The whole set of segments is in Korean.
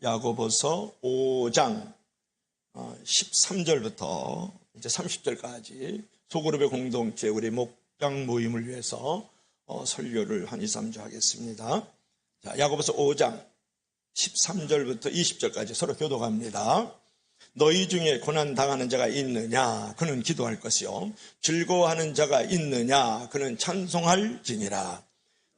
야고보서 5장 13절부터 이제 30절까지 소그룹의 공동체 우리 목장 모임을 위해서 설교를 한 2, 3주 하겠습니다. 자, 야고보서 5장 13절부터 20절까지 서로 교독합니다. 너희 중에 고난당하는 자가 있느냐 그는 기도할 것이요 즐거워하는 자가 있느냐 그는 찬송할지니라.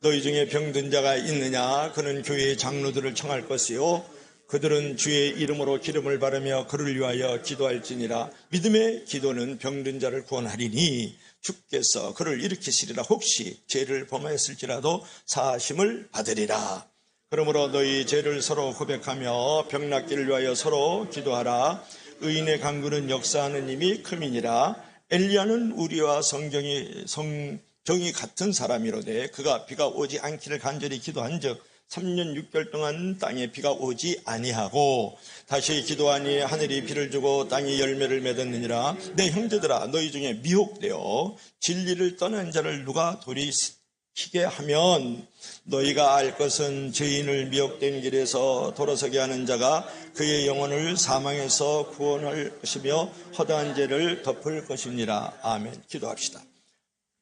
너희 중에 병든 자가 있느냐 그는 교회의 장로들을 청할 것이요 그들은 주의 이름으로 기름을 바르며 그를 위하여 기도할지니라. 믿음의 기도는 병든 자를 구원하리니 주께서 그를 일으키시리라. 혹시 죄를 범하였을지라도 사하심을 받으리라. 그러므로 너희 죄를 서로 고백하며 병 낫기를 위하여 서로 기도하라. 의인의 간구는 역사하는 힘이 큼이니라. 엘리야는 우리와 성경이 같은 사람이로되 그가 비가 오지 않기를 간절히 기도한즉 3년 6개월 동안 땅에 비가 오지 아니하고 다시 기도하니 하늘이 비를 주고 땅이 열매를 맺었느니라. 내 형제들아, 너희 중에 미혹되어 진리를 떠난 자를 누가 돌이키게 하면 너희가 알 것은 죄인을 미혹된 길에서 돌아서게 하는 자가 그의 영혼을 사망에서 구원할 것이며 허다한 죄를 덮을 것이니라. 아멘. 기도합시다.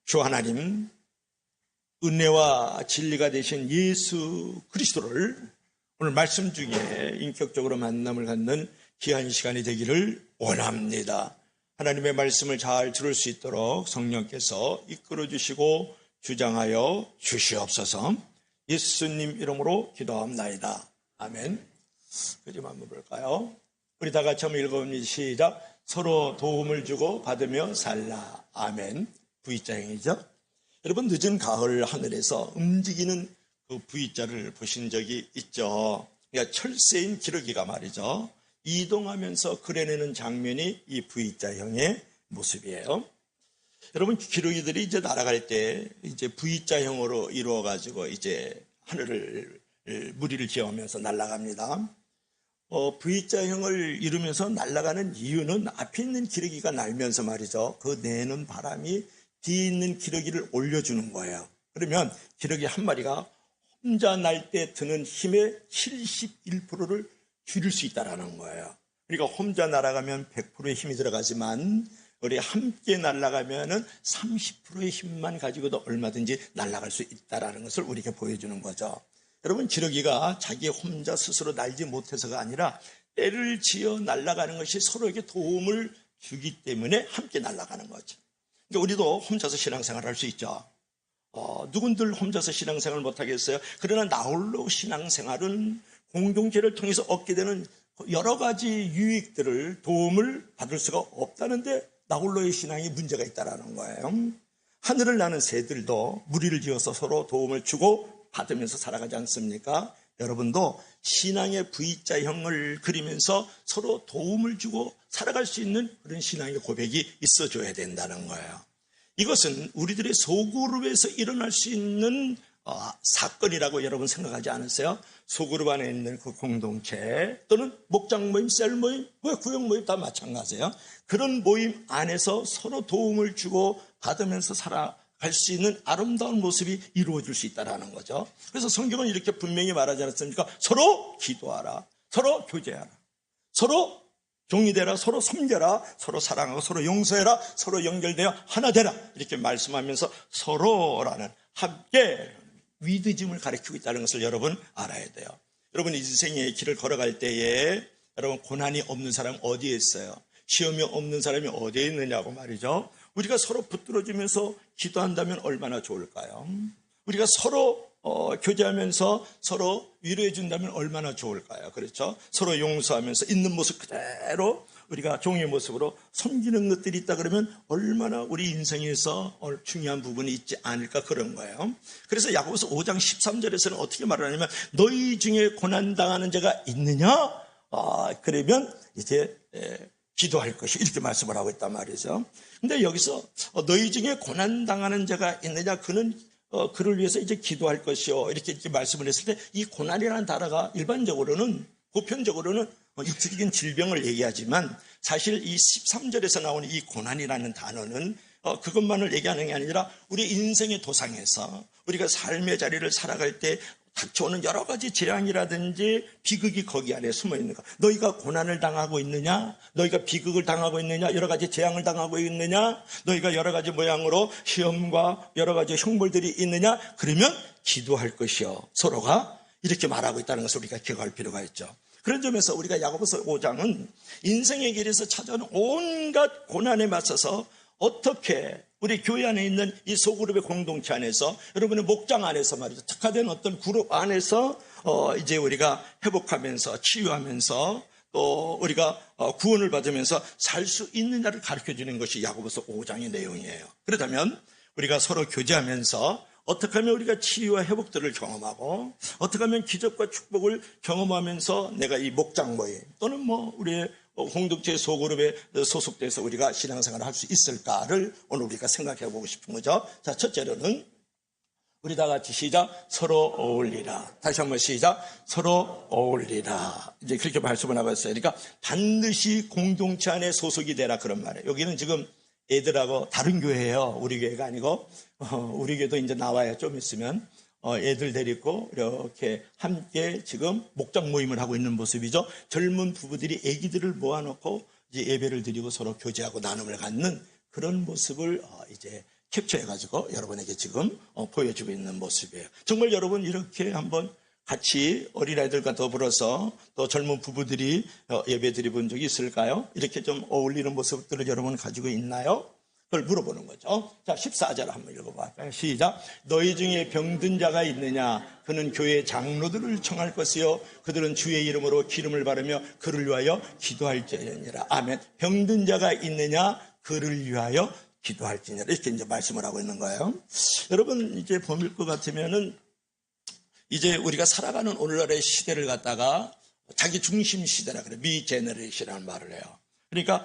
주 하나님, 은혜와 진리가 되신 예수 그리스도를 오늘 말씀 중에 인격적으로 만남을 갖는 귀한 시간이 되기를 원합니다. 하나님의 말씀을 잘 들을 수 있도록 성령께서 이끌어 주시고 주장하여 주시옵소서. 예수님 이름으로 기도합나이다. 아멘. 그 좀 한번 볼까요? 우리 다 같이 한번 읽어봅니다. 시작. 서로 도움을 주고 받으며 살라. 아멘. V자형이죠. 여러분, 늦은 가을 하늘에서 움직이는 그 V자를 보신 적이 있죠. 그러니까 철새인 기러기가 말이죠. 이동하면서 그려내는 장면이 이 V자형의 모습이에요. 여러분, 기러기들이 이제 날아갈 때 이제 V자형으로 이루어가지고 이제 하늘을 무리를 지어가면서 날아갑니다. V자형을 이루면서 날아가는 이유는 앞에 있는 기러기가 날면서 말이죠. 그 내는 바람이 뒤에 있는 기러기를 올려주는 거예요. 그러면 기러기 한 마리가 혼자 날 때 드는 힘의 71%를 줄일 수 있다는 거예요. 그러니까 혼자 날아가면 100%의 힘이 들어가지만 우리 함께 날아가면 30%의 힘만 가지고도 얼마든지 날아갈 수 있다는 것을 우리에게 보여주는 거죠. 여러분, 기러기가 자기 혼자 스스로 날지 못해서가 아니라 때를 지어 날아가는 것이 서로에게 도움을 주기 때문에 함께 날아가는 거죠. 그러니까 우리도 혼자서 신앙생활을 할 수 있죠. 누군들 혼자서 신앙생활을 못하겠어요. 그러나 나홀로 신앙생활은 공동체를 통해서 얻게 되는 여러 가지 유익들을 도움을 받을 수가 없다는데 나홀로의 신앙이 문제가 있다는 거예요. 하늘을 나는 새들도 무리를 지어서 서로 도움을 주고 받으면서 살아가지 않습니까? 여러분도 신앙의 V자형을 그리면서 서로 도움을 주고 살아갈 수 있는 그런 신앙의 고백이 있어줘야 된다는 거예요. 이것은 우리들의 소그룹에서 일어날 수 있는 사건이라고 여러분 생각하지 않으세요? 소그룹 안에 있는 그 공동체 또는 목장 모임, 셀 모임, 구역 모임 다 마찬가지예요. 그런 모임 안에서 서로 도움을 주고 받으면서 살아갈 수 있는 아름다운 모습이 이루어질 수 있다는 거죠. 그래서 성경은 이렇게 분명히 말하지 않았습니까? 서로 기도하라, 서로 교제하라, 서로 종이되라, 서로 섬겨라, 서로 사랑하고 서로 용서해라, 서로 연결되어 하나 되라, 이렇게 말씀하면서 서로라는 함께 위드즘을 가르치고 있다는 것을 여러분 알아야 돼요. 여러분, 인생의 길을 걸어갈 때에 여러분 고난이 없는 사람 어디에 있어요? 시험이 없는 사람이 어디에 있느냐고 말이죠. 우리가 서로 붙들어주면서 기도한다면 얼마나 좋을까요? 우리가 서로 교제하면서 서로 위로해 준다면 얼마나 좋을까요? 그렇죠? 서로 용서하면서 있는 모습 그대로 우리가 종의 모습으로 섬기는 것들이 있다 그러면 얼마나 우리 인생에서 중요한 부분이 있지 않을까 그런 거예요. 그래서 야고보서 5장 13절에서는 어떻게 말하냐면 너희 중에 고난당하는 자가 있느냐? 그러면 이제 기도할 것이 이렇게 말씀을 하고 있단 말이죠. 근데 여기서 너희 중에 고난당하는 자가 있느냐? 그를 위해서 이제 기도할 것이요. 이렇게 말씀을 했을 때 이 고난이라는 단어가 일반적으로는, 보편적으로는 육체적인 질병을 얘기하지만 사실 이 13절에서 나오는 이 고난이라는 단어는 그것만을 얘기하는 게 아니라 우리 인생의 도상에서 우리가 삶의 자리를 살아갈 때 닥쳐오는 여러 가지 재앙이라든지 비극이 거기 안에 숨어 있는가? 너희가 고난을 당하고 있느냐? 너희가 비극을 당하고 있느냐? 여러 가지 재앙을 당하고 있느냐? 너희가 여러 가지 모양으로 시험과 여러 가지 형벌들이 있느냐? 그러면 기도할 것이요. 서로가 이렇게 말하고 있다는 것을 우리가 기억할 필요가 있죠. 그런 점에서 우리가 야고보서 5장은 인생의 길에서 찾아오는 온갖 고난에 맞서서 어떻게 우리 교회 안에 있는 이 소그룹의 공동체 안에서 여러분의 목장 안에서 말이죠. 특화된 어떤 그룹 안에서 이제 우리가 회복하면서 치유하면서 또 우리가 구원을 받으면서 살 수 있느냐를 가르쳐 주는 것이 야고보서 5장의 내용이에요. 그렇다면 우리가 서로 교제하면서 어떻게 하면 우리가 치유와 회복들을 경험하고 어떻게 하면 기적과 축복을 경험하면서 내가 이 목장 모임 또는 뭐 우리의 공동체 소그룹에 소속돼서 우리가 신앙생활을 할 수 있을까를 오늘 우리가 생각해 보고 싶은 거죠. 자, 첫째로는 우리 다 같이 시작. 서로 어울리라. 다시 한번 시작. 서로 어울리라. 이제 그렇게 말씀을 하고 있어요. 그러니까 반드시 공동체 안에 소속이 되라 그런 말이에요. 여기는 지금 애들하고 다른 교회예요. 우리 교회가 아니고 우리 교회도 이제 나와야 좀 있으면 애들 데리고 이렇게 함께 지금 목장 모임을 하고 있는 모습이죠. 젊은 부부들이 아기들을 모아놓고 이제 예배를 드리고 서로 교제하고 나눔을 갖는 그런 모습을 이제 캡처해가지고 여러분에게 지금 보여주고 있는 모습이에요. 정말 여러분 이렇게 한번 같이 어린아이들과 더불어서 또 젊은 부부들이 예배 드려본 적이 있을까요? 이렇게 좀 어울리는 모습들을 여러분 가지고 있나요? 그걸 물어보는 거죠. 자, 14절 한번 읽어볼까요? 시작. 너희 중에 병든 자가 있느냐? 그는 교회 장로들을 청할 것이요 그들은 주의 이름으로 기름을 바르며 그를 위하여 기도할지니라. 아멘. 병든 자가 있느냐? 그를 위하여 기도할지니라. 이렇게 이제 말씀을 하고 있는 거예요. 여러분 이제 봄일 것 같으면은 이제 우리가 살아가는 오늘날의 시대를 갖다가 자기 중심 시대라 그래요. 미 제너레이션이라는 말을 해요. 그러니까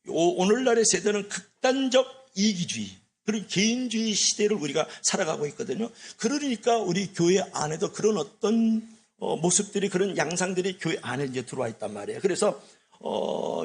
오늘날의 세대는 극단적 이기주의 그리고 개인주의 시대를 우리가 살아가고 있거든요. 그러니까 우리 교회 안에도 그런 어떤 모습들이 그런 양상들이 교회 안에 이제 들어와 있단 말이에요. 그래서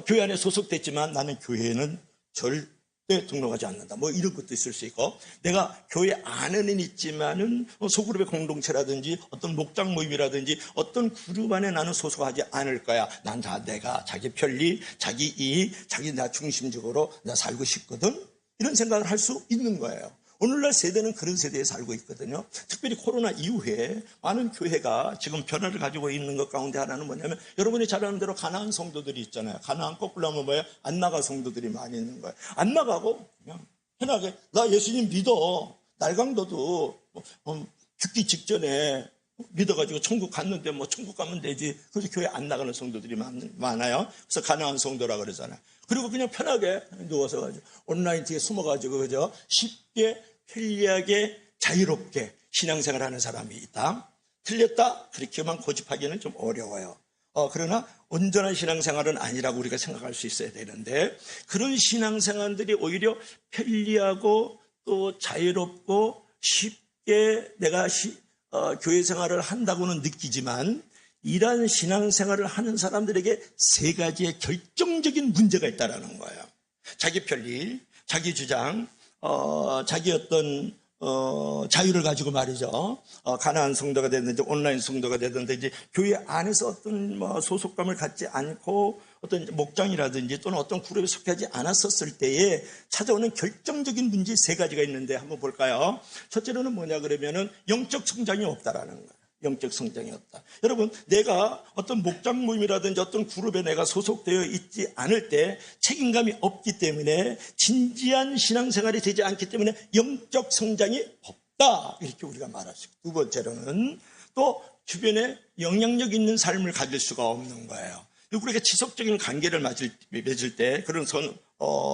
교회 안에 소속됐지만 나는 교회에는 절대 등록하지 않는다. 뭐 이런 것도 있을 수 있고 내가 교회 안에는 있지만은 소그룹의 공동체라든지 어떤 목장 모임이라든지 어떤 그룹 안에 나는 소속하지 않을 거야. 난 다 내가 자기 편리, 자기 이익, 자기 나 중심적으로 나 살고 싶거든. 이런 생각을 할 수 있는 거예요. 오늘날 세대는 그런 세대에 살고 있거든요. 특별히 코로나 이후에 많은 교회가 지금 변화를 가지고 있는 것 가운데 하나는 뭐냐면 여러분이 잘 아는 대로 가나안 성도들이 있잖아요. 가나안 거꾸로 하면 뭐예요? 안 나가 성도들이 많이 있는 거예요. 안 나가고 그냥 편하게 나 예수님 믿어. 날강도도 죽기 직전에 믿어가지고 천국 갔는데 뭐 천국 가면 되지. 그래서 교회 안 나가는 성도들이 많아요. 그래서 가나안 성도라 그러잖아요. 그리고 그냥 편하게 누워서 가지고 온라인 뒤에 숨어가지고 그죠? 쉽게 편리하게 자유롭게 신앙생활 하는 사람이 있다. 틀렸다? 그렇게만 고집하기는 좀 어려워요. 그러나 온전한 신앙생활은 아니라고 우리가 생각할 수 있어야 되는데 그런 신앙생활들이 오히려 편리하고 또 자유롭고 쉽게 내가 교회 생활을 한다고는 느끼지만 이러한 신앙생활을 하는 사람들에게 세 가지의 결정적인 문제가 있다는 거예요. 자기 편리, 자기 주장, 자기 어떤 자유를 가지고 말이죠. 가나안 성도가 됐는지 온라인 성도가 됐는데 이제 교회 안에서 어떤 소속감을 갖지 않고 어떤 목장이라든지 또는 어떤 그룹에 속하지 않았었을 때에 찾아오는 결정적인 문제 세 가지가 있는데 한번 볼까요? 첫째로는 뭐냐 그러면은 영적 성장이 없다라는 거예요. 영적 성장이 없다. 여러분, 내가 어떤 목장 모임이라든지 어떤 그룹에 내가 소속되어 있지 않을 때 책임감이 없기 때문에 진지한 신앙생활이 되지 않기 때문에 영적 성장이 없다. 이렇게 우리가 말할 수 있고 두 번째로는 또 주변에 영향력 있는 삶을 가질 수가 없는 거예요. 우리가 지속적인 관계를 맺을 때 그런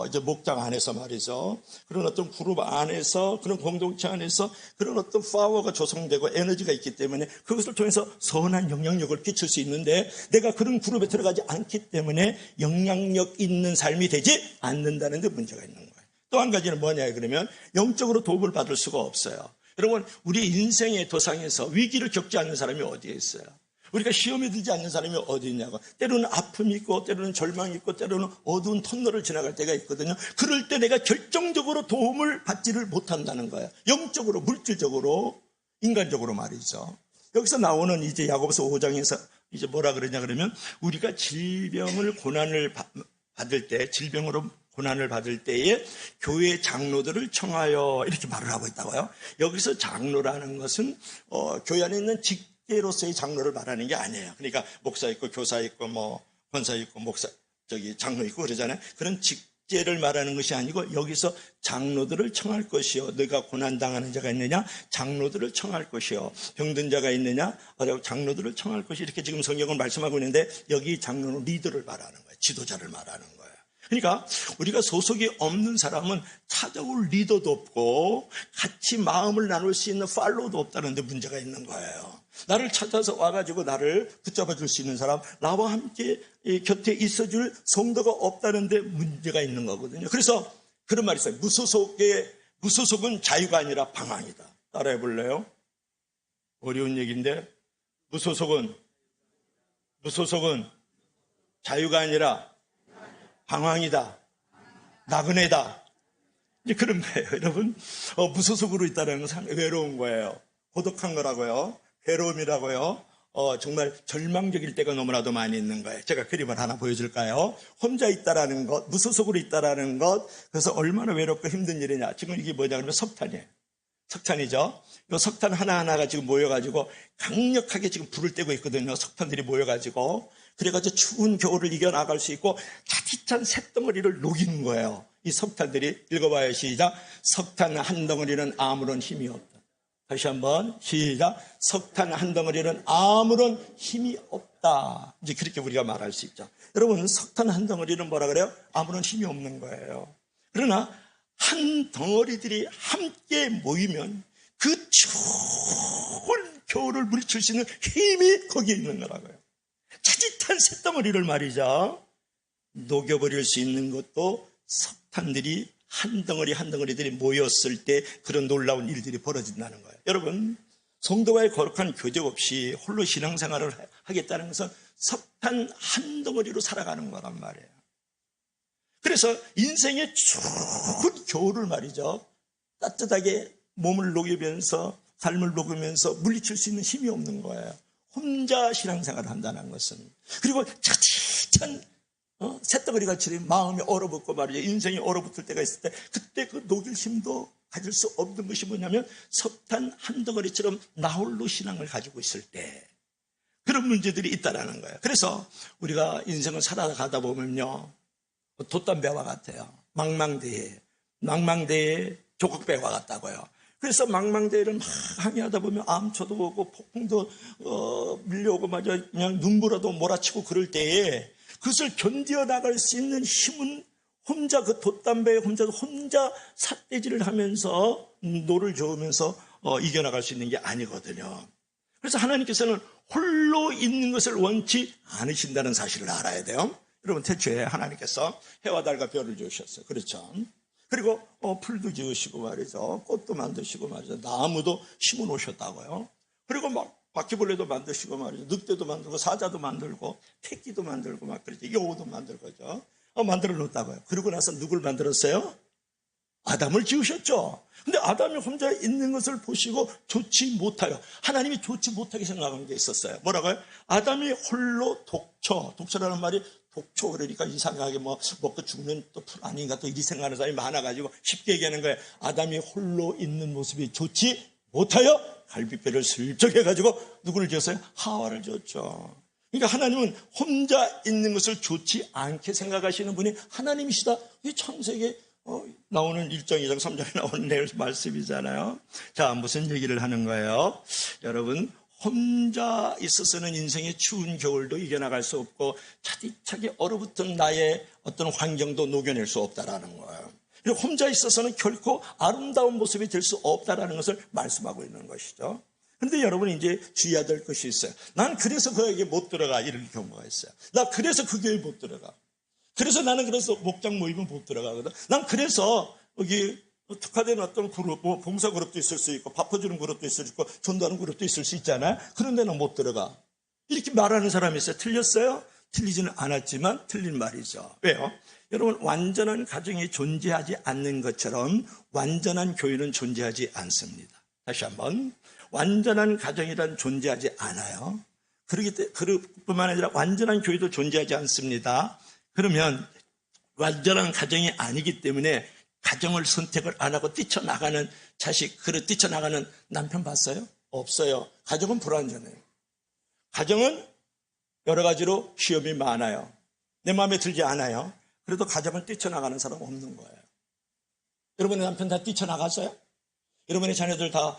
이제 목장 안에서 말이죠. 그런 어떤 그룹 안에서 그런 공동체 안에서 그런 어떤 파워가 조성되고 에너지가 있기 때문에 그것을 통해서 선한 영향력을 끼칠 수 있는데 내가 그런 그룹에 들어가지 않기 때문에 영향력 있는 삶이 되지 않는다는 데 문제가 있는 거예요. 또 한 가지는 뭐냐 그러면 영적으로 도움을 받을 수가 없어요. 여러분, 우리 인생의 도상에서 위기를 겪지 않는 사람이 어디에 있어요? 우리가 시험에 들지 않는 사람이 어디 있냐고. 때로는 아픔이 있고 때로는 절망이 있고 때로는 어두운 터널을 지나갈 때가 있거든요. 그럴 때 내가 결정적으로 도움을 받지를 못한다는 거예요. 영적으로, 물질적으로, 인간적으로 말이죠. 여기서 나오는 이제 야고보서 5장에서 이제 뭐라 그러냐 그러면 우리가 질병을 고난을 받을 때, 질병으로 고난을 받을 때에 교회 장로들을 청하여 이렇게 말을 하고 있다고요. 여기서 장로라는 것은 교회 안에 있는 직계로서의 장로를 말하는 게 아니에요. 그러니까 목사 있고 교사 있고 뭐 권사 있고 목사 장로 있고 그러잖아요. 그런 직제를 말하는 것이 아니고 여기서 장로들을 청할 것이요. 너가 고난당하는 자가 있느냐? 장로들을 청할 것이요. 병든 자가 있느냐? 장로들을 청할 것이 이렇게 지금 성경은 말씀하고 있는데 여기 장로는 리더를 말하는 거예요. 지도자를 말하는 거예요. 그러니까 우리가 소속이 없는 사람은 찾아올 리더도 없고 같이 마음을 나눌 수 있는 팔로우도 없다는 데 문제가 있는 거예요. 나를 찾아서 와가지고 나를 붙잡아 줄 수 있는 사람, 나와 함께 곁에 있어줄 성도가 없다는 데 문제가 있는 거거든요. 그래서 그런 말이 있어요. 무소속은 자유가 아니라 방황이다. 따라해 볼래요? 어려운 얘기인데 무소속은 자유가 아니라 방황이다. 나그네다. 이제 그런 거예요. 여러분, 무소속으로 있다는 것은 외로운 거예요. 고독한 거라고요. 괴로움이라고요. 정말 절망적일 때가 너무나도 많이 있는 거예요. 제가 그림을 하나 보여줄까요? 혼자 있다라는 것, 무소속으로 있다라는 것, 그래서 얼마나 외롭고 힘든 일이냐. 지금 이게 뭐냐 그러면 석탄이에요. 석탄이죠. 이 석탄 하나하나가 지금 모여가지고 강력하게 지금 불을 떼고 있거든요. 석탄들이 모여가지고. 그래가지고 추운 겨울을 이겨나갈 수 있고 차디찬 쇳덩어리를 녹이는 거예요. 이 석탄들이. 읽어봐요. 시작. 석탄 한 덩어리는 아무런 힘이 없다. 다시 한번 시작. 석탄 한 덩어리는 아무런 힘이 없다. 이제 그렇게 우리가 말할 수 있죠. 여러분, 석탄 한 덩어리는 뭐라 그래요? 아무런 힘이 없는 거예요. 그러나 한 덩어리들이 함께 모이면 그 추운 겨울을 물리칠 수 있는 힘이 거기에 있는 거라고요. 차짓한 쇳덩어리를 말이죠. 녹여버릴 수 있는 것도 석탄들이 한 덩어리들이 모였을 때 그런 놀라운 일들이 벌어진다는 거예요. 여러분, 성도와의 거룩한 교제 없이 홀로 신앙생활을 하겠다는 것은 석탄 한 덩어리로 살아가는 거란 말이에요. 그래서 인생의 추운 겨울을 말이죠. 따뜻하게 몸을 녹이면서 삶을 녹이면서 물리칠 수 있는 힘이 없는 거예요. 혼자 신앙생활을 한다는 것은. 그리고 차디찬 쇳덩어리같이 마음이 얼어붙고 말이죠. 인생이 얼어붙을 때가 있을 때 그때 그 녹일 힘도 가질 수 없는 것이 뭐냐면 석탄 한 덩어리처럼 나홀로 신앙을 가지고 있을 때 그런 문제들이 있다라는 거예요. 그래서 우리가 인생을 살아가다 보면요. 돛담배와 같아요. 망망대해 조각배와 같다고요. 그래서 망망대해를 막 항해하다 보면 암초도 오고 폭풍도 밀려오고 말이야 그냥 눈보라도 몰아치고 그럴 때에 그것을 견디어 나갈 수 있는 힘은 혼자 그 돛담배에 혼자 삿대질을 하면서 노를 저으면서 이겨나갈 수 있는 게 아니거든요. 그래서 하나님께서는 홀로 있는 것을 원치 않으신다는 사실을 알아야 돼요. 여러분, 태초에 하나님께서 해와 달과 별을 지으셨어요. 그렇죠? 그리고 풀도 지으시고 말이죠. 꽃도 만드시고 말이죠. 나무도 심어 놓으셨다고요. 그리고 막 바퀴벌레도 만드시고 말이죠. 늑대도 만들고 사자도 만들고 새끼도 만들고 막 그러죠. 여우도 만들고죠. 만들어 놓았다고요. 그러고 나서 누굴 만들었어요? 아담을 지으셨죠. 근데 아담이 혼자 있는 것을 보시고 좋지 못하여 하나님이 좋지 못하게 생각한 게 있었어요. 뭐라고요? 아담이 홀로 독초라는 말이 독초 그러니까 이상하게 먹고 죽는 또 풀 아닌가 또 이리 생각하는 사람이 많아가지고 쉽게 얘기하는 거예요. 아담이 홀로 있는 모습이 좋지 못하여 갈빗배를 슬쩍 해가지고 누구를 지었어요? 하와를 지었죠. 그러니까 하나님은 혼자 있는 것을 좋지 않게 생각하시는 분이 하나님이시다. 이 창세기에 나오는 1장, 2장, 3장에 나오는 내용 말씀이잖아요. 자, 무슨 얘기를 하는 거예요? 여러분, 혼자 있어서는 인생의 추운 겨울도 이겨나갈 수 없고 차디차게 얼어붙은 나의 어떤 환경도 녹여낼 수 없다라는 거예요. 그리고 혼자 있어서는 결코 아름다운 모습이 될 수 없다라는 것을 말씀하고 있는 것이죠. 그런데 여러분 이제 주의해야 될 것이 있어요. 난 그래서 그에게 못 들어가 이런 경우가 있어요. 나 그래서 그 교회에 못 들어가. 그래서 나는 목장 모임은 못 들어가거든. 난 그래서 여기 특화된 어떤 그룹, 봉사 그룹도 있을 수 있고 바꿔주는 그룹도 있을 수 있고 전도하는 그룹도 있을 수 있잖아요. 그런데 난 못 들어가. 이렇게 말하는 사람이 있어요. 틀렸어요? 틀리지는 않았지만 틀린 말이죠. 왜요? 여러분, 완전한 가정이 존재하지 않는 것처럼 완전한 교회는 존재하지 않습니다. 다시 한번. 완전한 가정이란 존재하지 않아요. 그뿐만 아니라 완전한 교회도 존재하지 않습니다. 그러면 완전한 가정이 아니기 때문에 가정을 선택을 안 하고 뛰쳐나가는 자식, 뛰쳐나가는 남편 봤어요? 없어요. 가정은 불완전해요. 가정은 여러 가지로 시험이 많아요. 내 마음에 들지 않아요. 그래도 가정을 뛰쳐나가는 사람 없는 거예요. 여러분의 남편 다 뛰쳐나갔어요? 여러분의 자녀들 다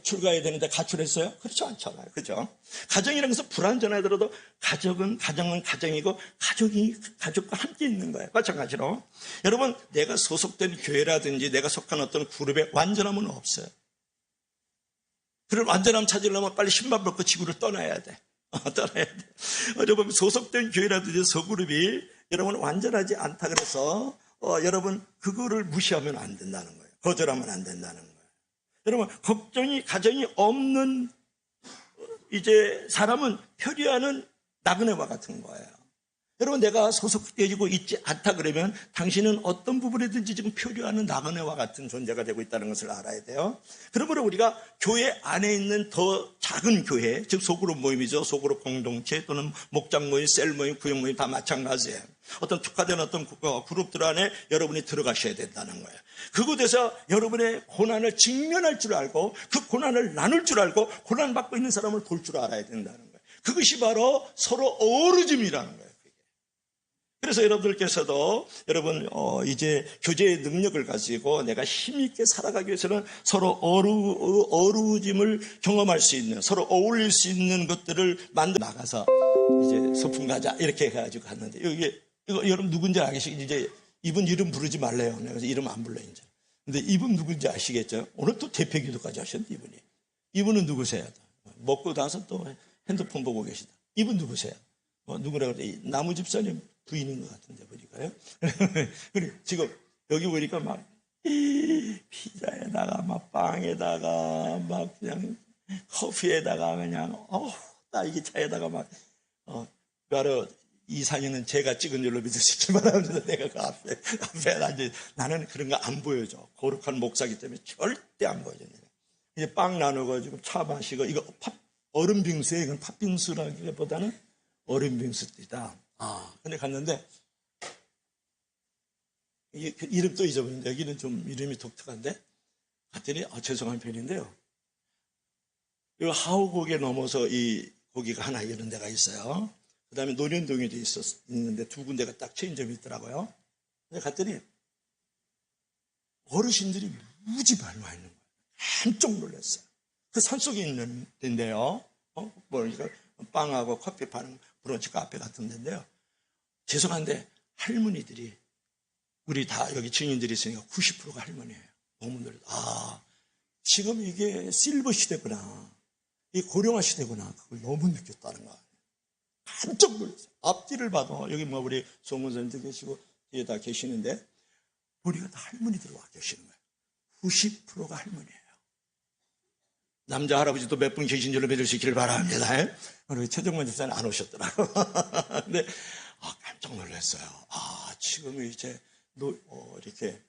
출가해야 되는데 가출했어요? 그렇지 않잖아요. 그죠? 가정이라는 것은 불완전하더라도 가정은 가정이고 가족이 가족과 함께 있는 거예요. 마찬가지로 여러분, 내가 소속된 교회라든지 내가 속한 어떤 그룹에 완전함은 없어요. 그런 완전함 찾으려면 빨리 신발 벗고 지구를 떠나야 돼. 떠나야 돼. 여러분, 소속된 교회라든지 소그룹이 여러분 완전하지 않다 그래서 여러분 그거를 무시하면 안 된다는 거예요. 거절하면 안 된다는 거예요. 여러분, 가정이 없는 이제 사람은 표류하는 나그네와 같은 거예요. 여러분, 내가 소속되어지고 있지 않다 그러면 당신은 어떤 부분이든지 지금 표류하는 나그네와 같은 존재가 되고 있다는 것을 알아야 돼요. 그러므로 우리가 교회 안에 있는 더 작은 교회, 즉 소그룹 모임이죠. 소그룹 공동체 또는 목장 모임, 셀 모임, 구역 모임 다 마찬가지예요. 어떤 특화된 어떤 그룹들 안에 여러분이 들어가셔야 된다는 거예요. 그곳에서 여러분의 고난을 직면할 줄 알고 그 고난을 나눌 줄 알고 고난받고 있는 사람을 볼 줄 알아야 된다는 거예요. 그것이 바로 서로 어우러짐이라는 거예요. 그래서 여러분들께서도 여러분 이제 교제의 능력을 가지고 내가 힘있게 살아가기 위해서는 서로 어우러짐을 경험할 수 있는, 서로 어울릴 수 있는 것들을 만들어 나가서 이제 소풍 가자 이렇게 해가지고 갔는데 이거 여러분 누군지 아시겠죠? 이제 이분 이름 부르지 말래요. 그래서 이름 안 불러요 이제. 근데 이분 누군지 아시겠죠? 오늘 또 대표 기도까지 하셨는데 이분이. 이분은 누구세요? 먹고 나서 또 핸드폰 보고 계시다. 이분 누구세요? 누구라고 그래? 나무 집사님 부인인 것 같은데 보니까요. 그래 지금 여기 보니까 막 피자에다가 막 빵에다가 막 그냥 커피에다가 그냥 딸기 차에다가 막 바로 이 사진은 제가 찍은 줄로 믿으시기 바랍니다. 내가 그 앞에 앉아 나는 그런 거 안 보여줘. 거룩한 목사기 때문에 절대 안 보여줘. 이제 빵 나누고 차 마시고 이거 얼음 빙수에 이건 팥빙수라기보다는 얼음 빙수이다. 근데 갔는데 이름 또 잊어버렸는데 여기는 좀 이름이 독특한데 갔더니 죄송한 편인데요. 이 하우곡에 넘어서 이 거기가 하나 이런 데가 있어요. 그 다음에 논현동에도 있는데 두 군데가 딱 체인점이 있더라고요. 근데 갔더니 어르신들이 무지 많이 와 있는 거예요. 깜짝 놀랐어요. 그 산속에 있는 데인데요. 그러니까 빵하고 커피 파는 브런치 카페 같은 데인데요. 죄송한데 할머니들이 우리 다 여기 증인들이 있으니까 90%가 할머니예요. 어머니들 지금 이게 실버 시대구나. 이 고령화 시대구나. 그걸 너무 느꼈다는 거예요. 깜짝 놀랐어요. 앞뒤를 봐도 여기 우리 송문선님도 계시고 뒤에 다 계시는데 우리가 다 할머니들 와 계시는 거예요. 90%가 할머니예요. 남자 할아버지도 몇 분 계신 줄로 믿을 수 있기를 바랍니다. 우리 최정만 집사는 안 오셨더라고. 근데 깜짝 놀랐어요. 지금 이제 이렇게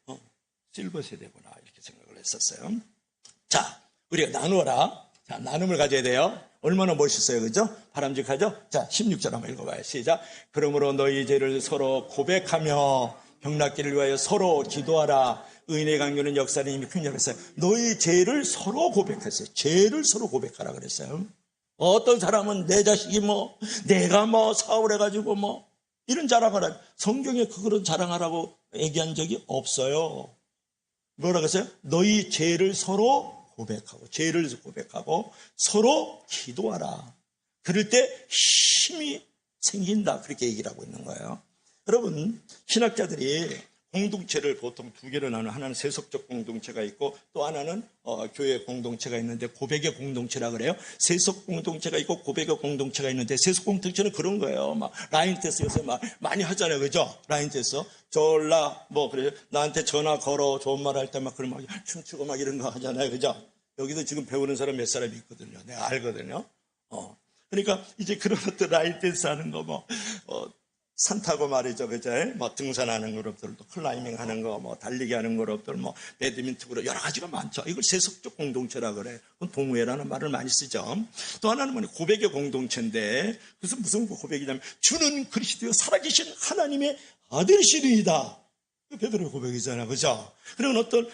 실버 세대구나 이렇게 생각을 했었어요. 자, 우리가 나누어라. 자, 나눔을 가져야 돼요. 얼마나 멋있어요, 그죠? 바람직하죠? 자, 16절 한번 읽어봐요. 시작. 그러므로 너희 죄를 서로 고백하며 병낫기를 위하여 서로 기도하라. 의인의 강교는 역사는 이미 큰 일했어요. 너희 죄를 서로 고백했어요. 죄를 서로 고백하라 그랬어요. 어떤 사람은 내 자식이 내가 사업해가지고 이런 자랑을 하죠. 성경에 그런 자랑하라고 얘기한 적이 없어요. 뭐라 그랬어요? 너희 죄를 서로 고백하고, 죄를 고백하고 서로 기도하라. 그럴 때 힘이 생긴다. 그렇게 얘기를 하고 있는 거예요. 여러분, 신학자들이 공동체를 보통 두 개로 나누는, 하나는 세속적 공동체가 있고 또 하나는 교회 공동체가 있는데 고백의 공동체라 그래요. 세속 공동체가 있고 고백의 공동체가 있는데 세속 공동체는 그런 거예요. 라인 댄스 요새 많이 하잖아요, 그죠? 라인 댄스 졸라 그래요. 나한테 전화 걸어 좋은 말 할 때 그런 춤추고 이런 거 하잖아요, 그죠? 여기도 지금 배우는 사람 몇 사람이 있거든요. 내가 알거든요. 그러니까 이제 그런 것들 라인 댄스 하는 거 산 타고 말이죠, 그죠? 뭐 등산하는 그룹들도 클라이밍 하는 거, 뭐 달리기 하는 그룹들, 뭐 배드민턴 그룹 여러 가지가 많죠. 이걸 세속적 공동체라 그래. 그건 동호회라는 말을 많이 쓰죠. 또 하나는 뭐냐, 고백의 공동체인데, 그래서 무슨 고백이냐면 주는 그리스도여 살아계신 하나님의 아들이시리이다. 베드로의 고백이잖아, 그죠? 그런 어떤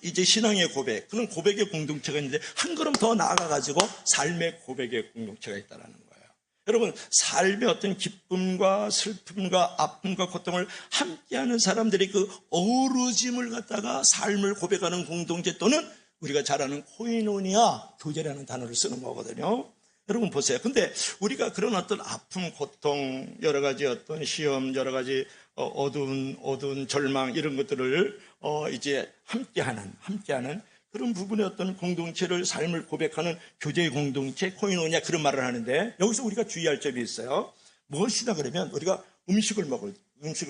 이제 신앙의 고백, 그런 고백의 공동체가 있는데 한 걸음 더 나아가가지고 삶의 고백의 공동체가 있다라는 거예요. 여러분, 삶의 어떤 기쁨과 슬픔과 아픔과 고통을 함께하는 사람들이 그 어우러짐을 갖다가 삶을 고백하는 공동체 또는 우리가 잘 아는 코이노니아, 교제라는 단어를 쓰는 거거든요. 여러분 보세요. 근데 우리가 그런 어떤 아픔, 고통, 여러 가지 어떤 시험, 여러 가지 어두운 절망 이런 것들을 이제 함께하는 그런 부분의 어떤 공동체를 삶을 고백하는 교제의 공동체, 코이노니아 그런 말을 하는데 여기서 우리가 주의할 점이 있어요. 무엇이다 그러면 우리가 음식을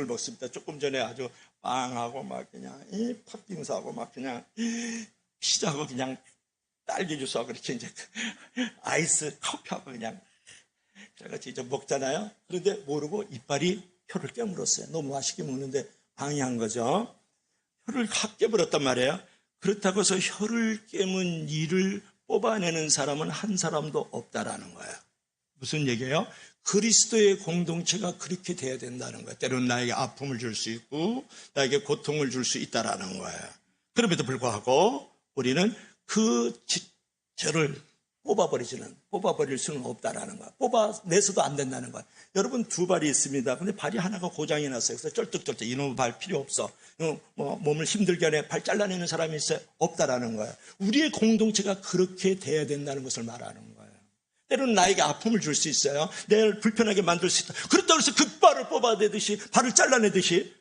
먹습니다. 조금 전에 아주 빵하고 막 그냥 팥빙수하고 막 그냥 피자하고 그냥 딸기 주스하고 그렇게 이제 아이스 커피하고 그냥 그래가지고 이제 먹잖아요. 그런데 모르고 이빨이 혀를 깨물었어요. 너무 맛있게 먹는데 방해한 거죠. 혀를 확 깨물었단 말이에요. 그렇다고 해서 혀를 깨문 이를 뽑아내는 사람은 한 사람도 없다라는 거예요. 무슨 얘기예요? 그리스도의 공동체가 그렇게 돼야 된다는 거예요. 때로는 나에게 아픔을 줄 수 있고 나에게 고통을 줄 수 있다라는 거예요. 그럼에도 불구하고 우리는 그 저를 뽑아버릴 수는 없다라는 거야. 뽑아내서도 안 된다는 거야. 여러분 두 발이 있습니다. 근데 발이 하나가 고장이 났어요. 그래서 쩔뚝쩔뚝 이놈의 발 필요 없어. 몸을 힘들게 하네. 발 잘라내는 사람이 있어요? 없다라는 거야. 우리의 공동체가 그렇게 돼야 된다는 것을 말하는 거예요. 때로는 나에게 아픔을 줄 수 있어요. 내를 불편하게 만들 수 있다. 그렇다고 해서 그 발을 뽑아내듯이 발을 잘라내듯이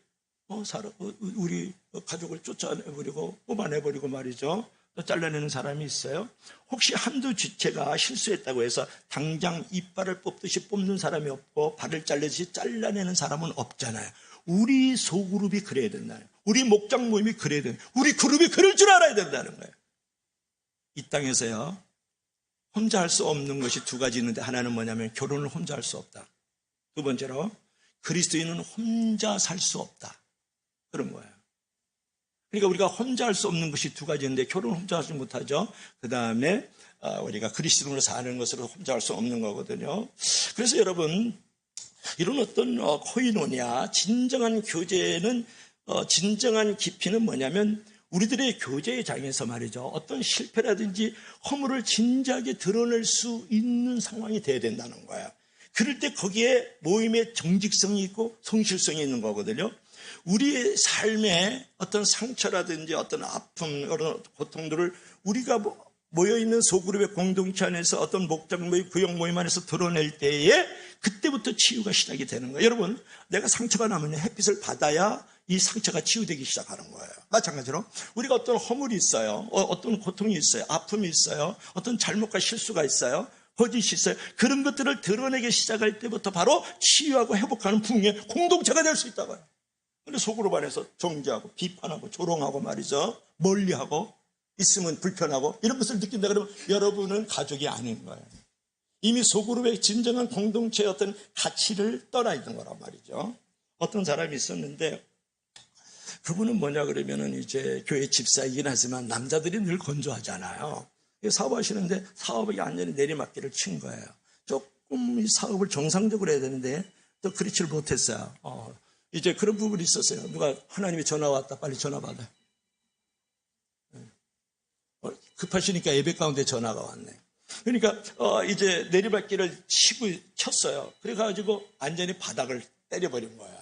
우리 가족을 쫓아내버리고 뽑아내버리고 말이죠. 또 잘라내는 사람이 있어요. 혹시 한두 지체가 실수했다고 해서 당장 이빨을 뽑듯이 뽑는 사람이 없고 발을 잘라듯이 잘라내는 사람은 없잖아요. 우리 소그룹이 그래야 된다는 거예요. 우리 목장 모임이 그래야 된다는 거예요. 우리 그룹이 그럴 줄 알아야 된다는 거예요. 이 땅에서요, 혼자 할 수 없는 것이 두 가지 있는데 하나는 뭐냐면 결혼을 혼자 할 수 없다. 두 번째로 그리스도인은 혼자 살 수 없다. 그런 거예요. 그러니까 우리가 혼자 할 수 없는 것이 두 가지인데 결혼 혼자 하지 못하죠. 그 다음에 우리가 그리스도인으로 사는 것으로 혼자 할 수 없는 거거든요. 그래서 여러분 이런 어떤 코이노니아 진정한 교제는 진정한 깊이는 뭐냐면 우리들의 교제의 장에서 말이죠. 어떤 실패라든지 허물을 진지하게 드러낼 수 있는 상황이 돼야 된다는 거예요. 그럴 때 거기에 모임의 정직성이 있고 성실성이 있는 거거든요. 우리의 삶에 어떤 상처라든지 어떤 아픔, 그런 고통들을 우리가 모여있는 소그룹의 공동체 안에서 어떤 목장 모임, 구역 모임 안에서 드러낼 때에 그때부터 치유가 시작이 되는 거예요. 여러분, 내가 상처가 나면 햇빛을 받아야 이 상처가 치유되기 시작하는 거예요. 마찬가지로 우리가 어떤 허물이 있어요. 어떤 고통이 있어요. 아픔이 있어요. 어떤 잘못과 실수가 있어요. 거짓이 있어요. 그런 것들을 드러내기 시작할 때부터 바로 치유하고 회복하는 부흥의 공동체가 될 수 있다고요. 근데 소그룹 안에서 정죄하고 비판하고 조롱하고 말이죠. 멀리하고 있으면 불편하고 이런 것을 느낀다 그러면 여러분은 가족이 아닌 거예요. 이미 소그룹의 진정한 공동체의 어떤 가치를 떠나 있는 거란 말이죠. 어떤 사람이 있었는데 그분은 뭐냐 그러면은 이제 교회 집사이긴 하지만 남자들이 늘 건조하잖아요. 사업하시는데 사업이 완전히 내리막길을 친 거예요. 조금 이 사업을 정상적으로 해야 되는데 또 그렇지를 못했어요. 이제 그런 부분이 있었어요. 누가 하나님이 전화 왔다 빨리 전화 받아. 급하시니까 예배 가운데 전화가 왔네. 그러니까 이제 내리막길을 쳤어요. 그래가지고 완전히 바닥을 때려버린 거야.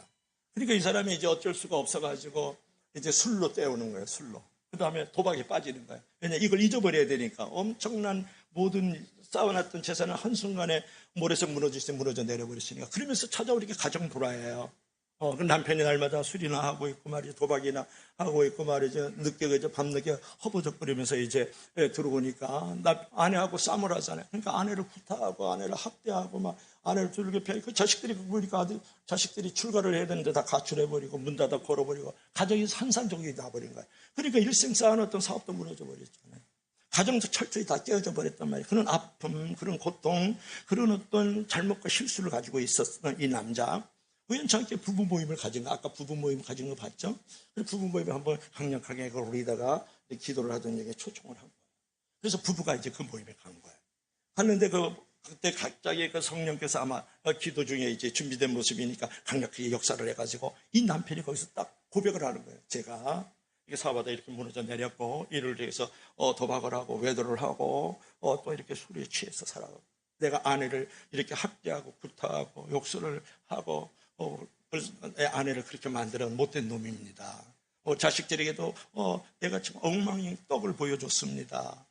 그러니까 이 사람이 이제 어쩔 수가 없어가지고 이제 술로 때우는 거예요. 술로. 그 다음에 도박에 빠지는 거예요. 왜냐면 이걸 잊어버려야 되니까 엄청난 모든 쌓아놨던 재산을 한순간에 모래성 무너져 내려버렸으니까. 그러면서 찾아오니까 가정 불화예요. 그 남편이 날마다 술이나 하고 있고 말이죠. 도박이나 하고 있고 말이죠. 늦게 밤늦게 허버적거리면서 이제 들어오니까 아내하고 싸움을 하잖아요. 그러니까 아내를 구타하고 아내를 학대하고 막 아내를 두들겨 패고 그 자식들이 보니까 자식들이 출가를 해야 되는데 다 가출해버리고 문 닫아 걸어버리고 가정이 산산조각이 나버린 거예요. 그러니까 일생 쌓아놓은 어떤 사업도 무너져 버렸잖아요. 가정도 철저히 다 깨어져 버렸단 말이에요. 그런 아픔, 그런 고통, 그런 어떤 잘못과 실수를 가지고 있었던 이 남자. 우연찮게 부부 모임을 가진 거, 아까 부부 모임 가진 거 봤죠? 부부 모임에 한번 강력하게 그걸 우리다가 기도를 하던 얘기에 초청을 한 거예요. 그래서 부부가 이제 그 모임에 간 거예요. 갔는데 그때 갑자기 그 성령께서 아마 기도 중에 이제 준비된 모습이니까 강력하게 역사를 해가지고 이 남편이 거기서 딱 고백을 하는 거예요. 제가 이게 사업하다 이렇게 무너져 내렸고, 이를 위해서 도박을 하고 외도를 하고 또 이렇게 술에 취해서 살아가고, 내가 아내를 이렇게 학대하고 구타하고 욕설을 하고 그래서 내 아내를 그렇게 만드는 못된 놈입니다. 자식들에게도 내가 지금 엉망인 떡을 보여줬습니다.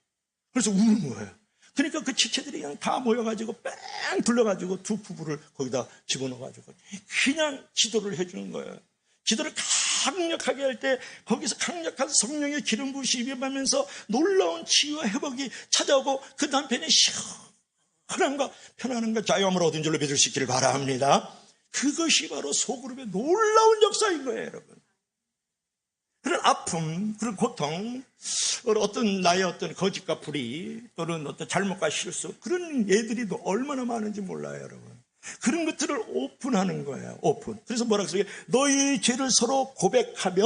그래서 우는 거예요. 그러니까 그 지체들이 그냥 다 모여가지고 뺑 둘러가지고 두 부부를 거기다 집어넣어가지고 그냥 기도를 해주는 거예요. 기도를 강력하게 할 때 거기서 강력한 성령의 기름 부으심이 임하면서 놀라운 치유와 회복이 찾아오고 그 남편이 시원함과 편안함과 자유함을 얻은 줄로 믿을 수 있기를 바랍니다. 그것이 바로 소그룹의 놀라운 역사인 거예요, 여러분. 그런 아픔, 그런 고통, 어떤 나의 어떤 거짓과 불의, 또는 어떤 잘못과 실수, 그런 애들이 얼마나 많은지 몰라요, 여러분. 그런 것들을 오픈하는 거예요, 오픈. 그래서 뭐라고 써요? 너희 죄를 서로 고백하며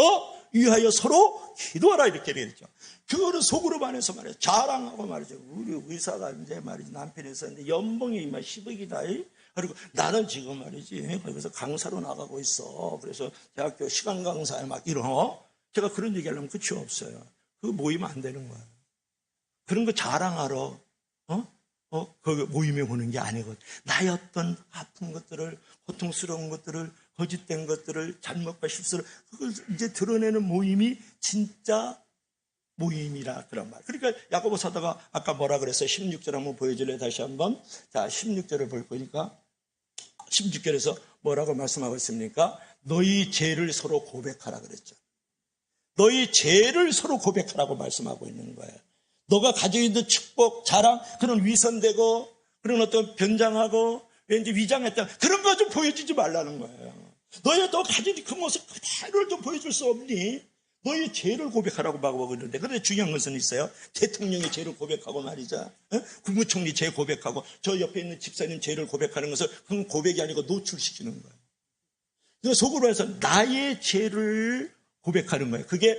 위하여 서로 기도하라, 이렇게 되어 있죠. 그거를 소그룹 안에서 말이에요. 자랑하고 말이죠. 우리 의사가 이제 말이지, 남편이 있었는데 연봉이 10억이다. 그리고 나는 지금 말이지, 거기서 강사로 나가고 있어. 그래서 대학교 시간 강사에 막 이런, 제가 그런 얘기 하려면 끝이 없어요. 그거 모이면 안 되는 거예요. 그런 거 자랑하러, 그 모임에 오는 게 아니거든. 나의 어떤 아픈 것들을, 고통스러운 것들을, 거짓된 것들을, 잘못과 실수를, 그걸 이제 드러내는 모임이 진짜 모임이라 그런 말. 그러니까 야고보 사도가 아까 뭐라 그랬어요? 16절 한번 보여줄래요? 다시 한번. 자, 16절을 볼 거니까. 16절에서 뭐라고 말씀하고 있습니까? 너희 죄를 서로 고백하라 그랬죠. 너희 죄를 서로 고백하라고 말씀하고 있는 거예요. 너가 가지고 있는 축복, 자랑, 그런 위선되고 그런 어떤 변장하고 왠지 위장했다, 그런 거 좀 보여주지 말라는 거예요. 너 가진 그 모습 그대로를 좀 보여줄 수 없니? 너희 죄를 고백하라고 막 하고 있는데, 그런데 중요한 것은 있어요. 대통령이 죄를 고백하고 말이죠. 국무총리 죄 고백하고 저 옆에 있는 집사님 죄를 고백하는 것을 그건 고백이 아니고 노출시키는 거예요. 그래서 속으로 해서 나의 죄를 고백하는 거예요. 그게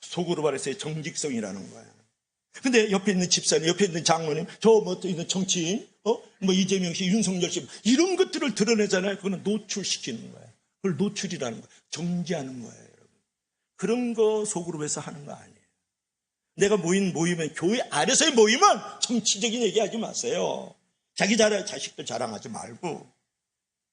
속으로 말해서 정직성이라는 거예요. 근데 옆에 있는 집사님, 옆에 있는 장로님, 있는 정치인, 이재명 씨, 윤석열 씨, 이런 것들을 드러내잖아요. 그거는 노출시키는 거예요. 그걸 노출이라는 거예요. 정지하는 거예요, 여러분. 그런 거 속으로 해서 하는 거 아니에요. 내가 모이면, 교회 안에서의 모임은 정치적인 얘기 하지 마세요. 자식들 자랑하지 말고.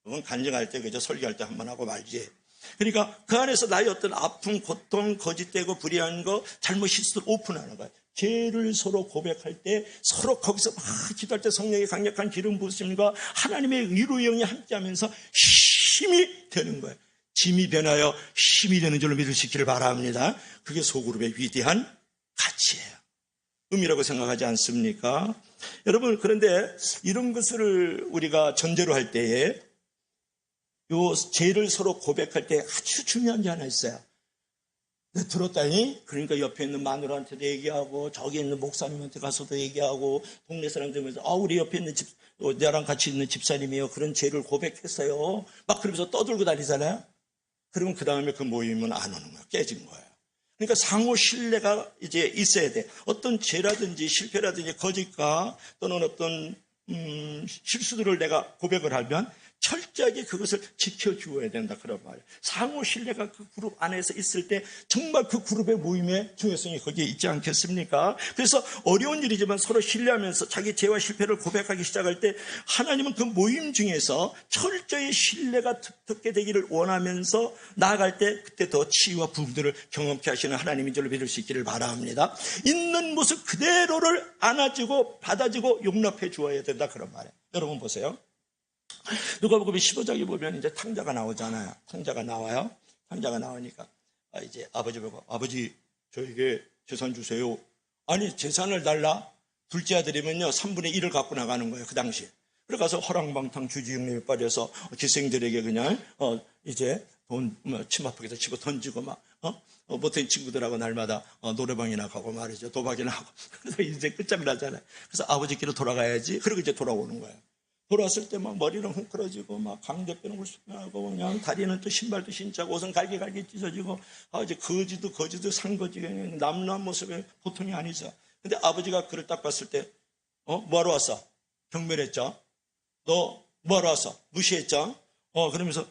그건 간증할 때, 그저 설교할 때 한번 하고 말지. 그러니까 그 안에서 나의 어떤 아픔, 고통, 거짓되고 불의한 거, 잘못 실수를 오픈하는 거예요. 죄를 서로 고백할 때 서로 거기서 막 기도할 때 성령의 강력한 기름 부으심과 하나님의 의로의 영이 함께하면서 힘이 되는 거예요. 짐이 변하여 힘이 되는 줄로 믿을 수 있기를 바랍니다. 그게 소그룹의 위대한 가치예요. 의미라고 생각하지 않습니까? 여러분, 그런데 이런 것을 우리가 전제로 할 때에 요 죄를 서로 고백할 때 아주 중요한 게 하나 있어요. 내 들었다니? 그러니까 옆에 있는 마누라한테도 얘기하고 저기 있는 목사님한테 가서도 얘기하고 동네 사람들면서 우리 옆에 있는 나랑 같이 있는 집사님이요, 그런 죄를 고백했어요. 막 그러면서 떠들고 다니잖아요. 그러면 그 다음에 그 모임은 안 오는 거예요. 깨진 거예요. 그러니까 상호 신뢰가 이제 있어야 돼. 어떤 죄라든지 실패라든지 거짓과 또는 어떤 실수들을 내가 고백을 하면 철저하게 그것을 지켜주어야 된다, 그런 말이에요. 상호 신뢰가 그 그룹 안에서 있을 때 정말 그 그룹의 모임의 중요성이 거기에 있지 않겠습니까? 그래서 어려운 일이지만 서로 신뢰하면서 자기 죄와 실패를 고백하기 시작할 때 하나님은 그 모임 중에서 철저히 신뢰가 튼튼하게 되기를 원하면서 나아갈 때 그때 더 치유와 부흥들을 경험케 하시는 하나님인 줄로 믿을 수 있기를 바랍니다. 있는 모습 그대로를 안아주고 받아주고 용납해 주어야 된다, 그런 말이에요. 여러분 보세요. 누가복음 15장에 보면 이제 탕자가 나오잖아요. 탕자가 나와요. 탕자가 나오니까 이제 아버지 보고, 아버지 저에게 재산 주세요. 아니, 재산을 달라? 둘째 아들이면요 3분의 1을 갖고 나가는 거예요, 그 당시에. 그래서 허랑방탕 주지응림에 빠져서 기생들에게 그냥 이제 돈 치마폭에서 집어 던지고 막 못된 친구들하고 날마다 노래방이나 가고 말이죠, 도박이나 하고. 그래서 이제 끝장이 나잖아요. 그래서 아버지께로 돌아가야지. 그리고 이제 돌아오는 거예요. 돌아왔을 때 막 머리는 헝클어지고 막 광대뼈는 울쑥하고 그냥 다리는 또 신발도 신자고 옷은 갈기갈기 찢어지고 이제 거지도 산거지 그냥 남루한 모습이 보통이 아니죠. 근데 아버지가 그를 딱 봤을 때 뭐하러 왔어? 경멸했죠. 너 뭐하러 왔어? 무시했죠. 그러면서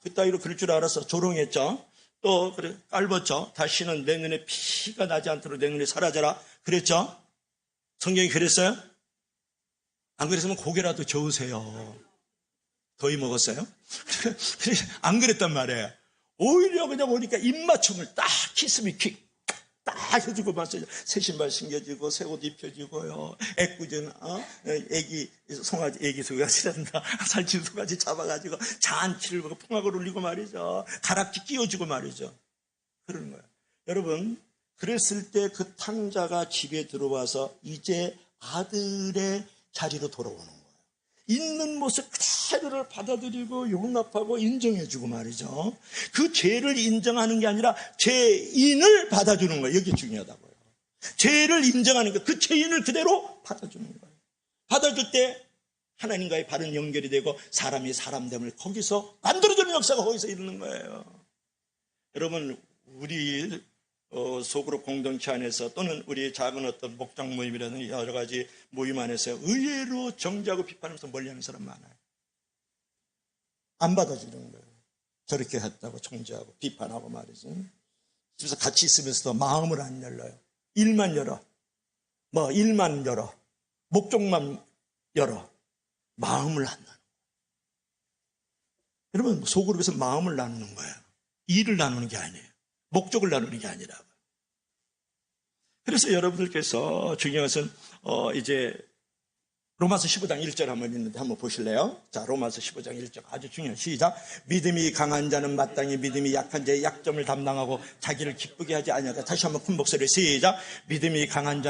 그따위로 그럴 줄 알았어. 조롱했죠. 또 그래 깔봤죠. 다시는 내 눈에 피가 나지 않도록 내 눈에 사라져라. 그랬죠. 성경이 그랬어요? 안 그랬으면 고개라도 저으세요. 더위 먹었어요? 안 그랬단 말이에요. 오히려 그냥 오니까 입맞춤을 딱 키스미킥 딱 해주고 마사지. 새 신발 신겨주고 새 옷 입혀주고요. 애꿎은 애기 송아지 애기 송아지란다. 살찐 송아지 잡아가지고 잔치를 보고 풍악을 울리고 말이죠. 가락지 끼워주고 말이죠. 그러는 거예요. 여러분 그랬을 때 그 탕자가 집에 들어와서 이제 아들의 자리로 돌아오는 거예요. 있는 모습 그대로를 받아들이고 용납하고 인정해주고 말이죠. 그 죄를 인정하는 게 아니라 죄인을 받아주는 거예요. 이게 중요하다고요. 죄를 인정하는 거, 그 죄인을 그대로 받아주는 거예요. 받아줄 때 하나님과의 바른 연결이 되고 사람이 사람됨을 거기서 만들어주는 역사가 거기서 이루는 거예요. 여러분 우리 소그룹 공동체 안에서 또는 우리 작은 어떤 목장 모임이라든지 여러 가지 모임 안에서 의외로 정죄하고 비판하면서 멀리하는 사람 많아요. 안 받아주는 거예요. 저렇게 했다고 정죄하고 비판하고 말이지. 그래서 같이 있으면서도 마음을 안 열어요. 일만 열어. 일만 열어. 목적만 열어. 마음을 안 나눠. 여러분 소그룹에서 마음을 나누는 거예요. 일을 나누는 게 아니에요. 목적을 나누는 게 아니라. 그래서 여러분들께서 중요한 것은 이제 로마서 15장 1절 한번 있는데 한번 보실래요? 자, 로마서 15장 1절 아주 중요한 시작. 믿음이 강한 자는 마땅히 믿음이 약한 자의 약점을 담당하고 자기를 기쁘게 하지 아니하다. 다시 한번 큰 목소리로 시작. 믿음이 강한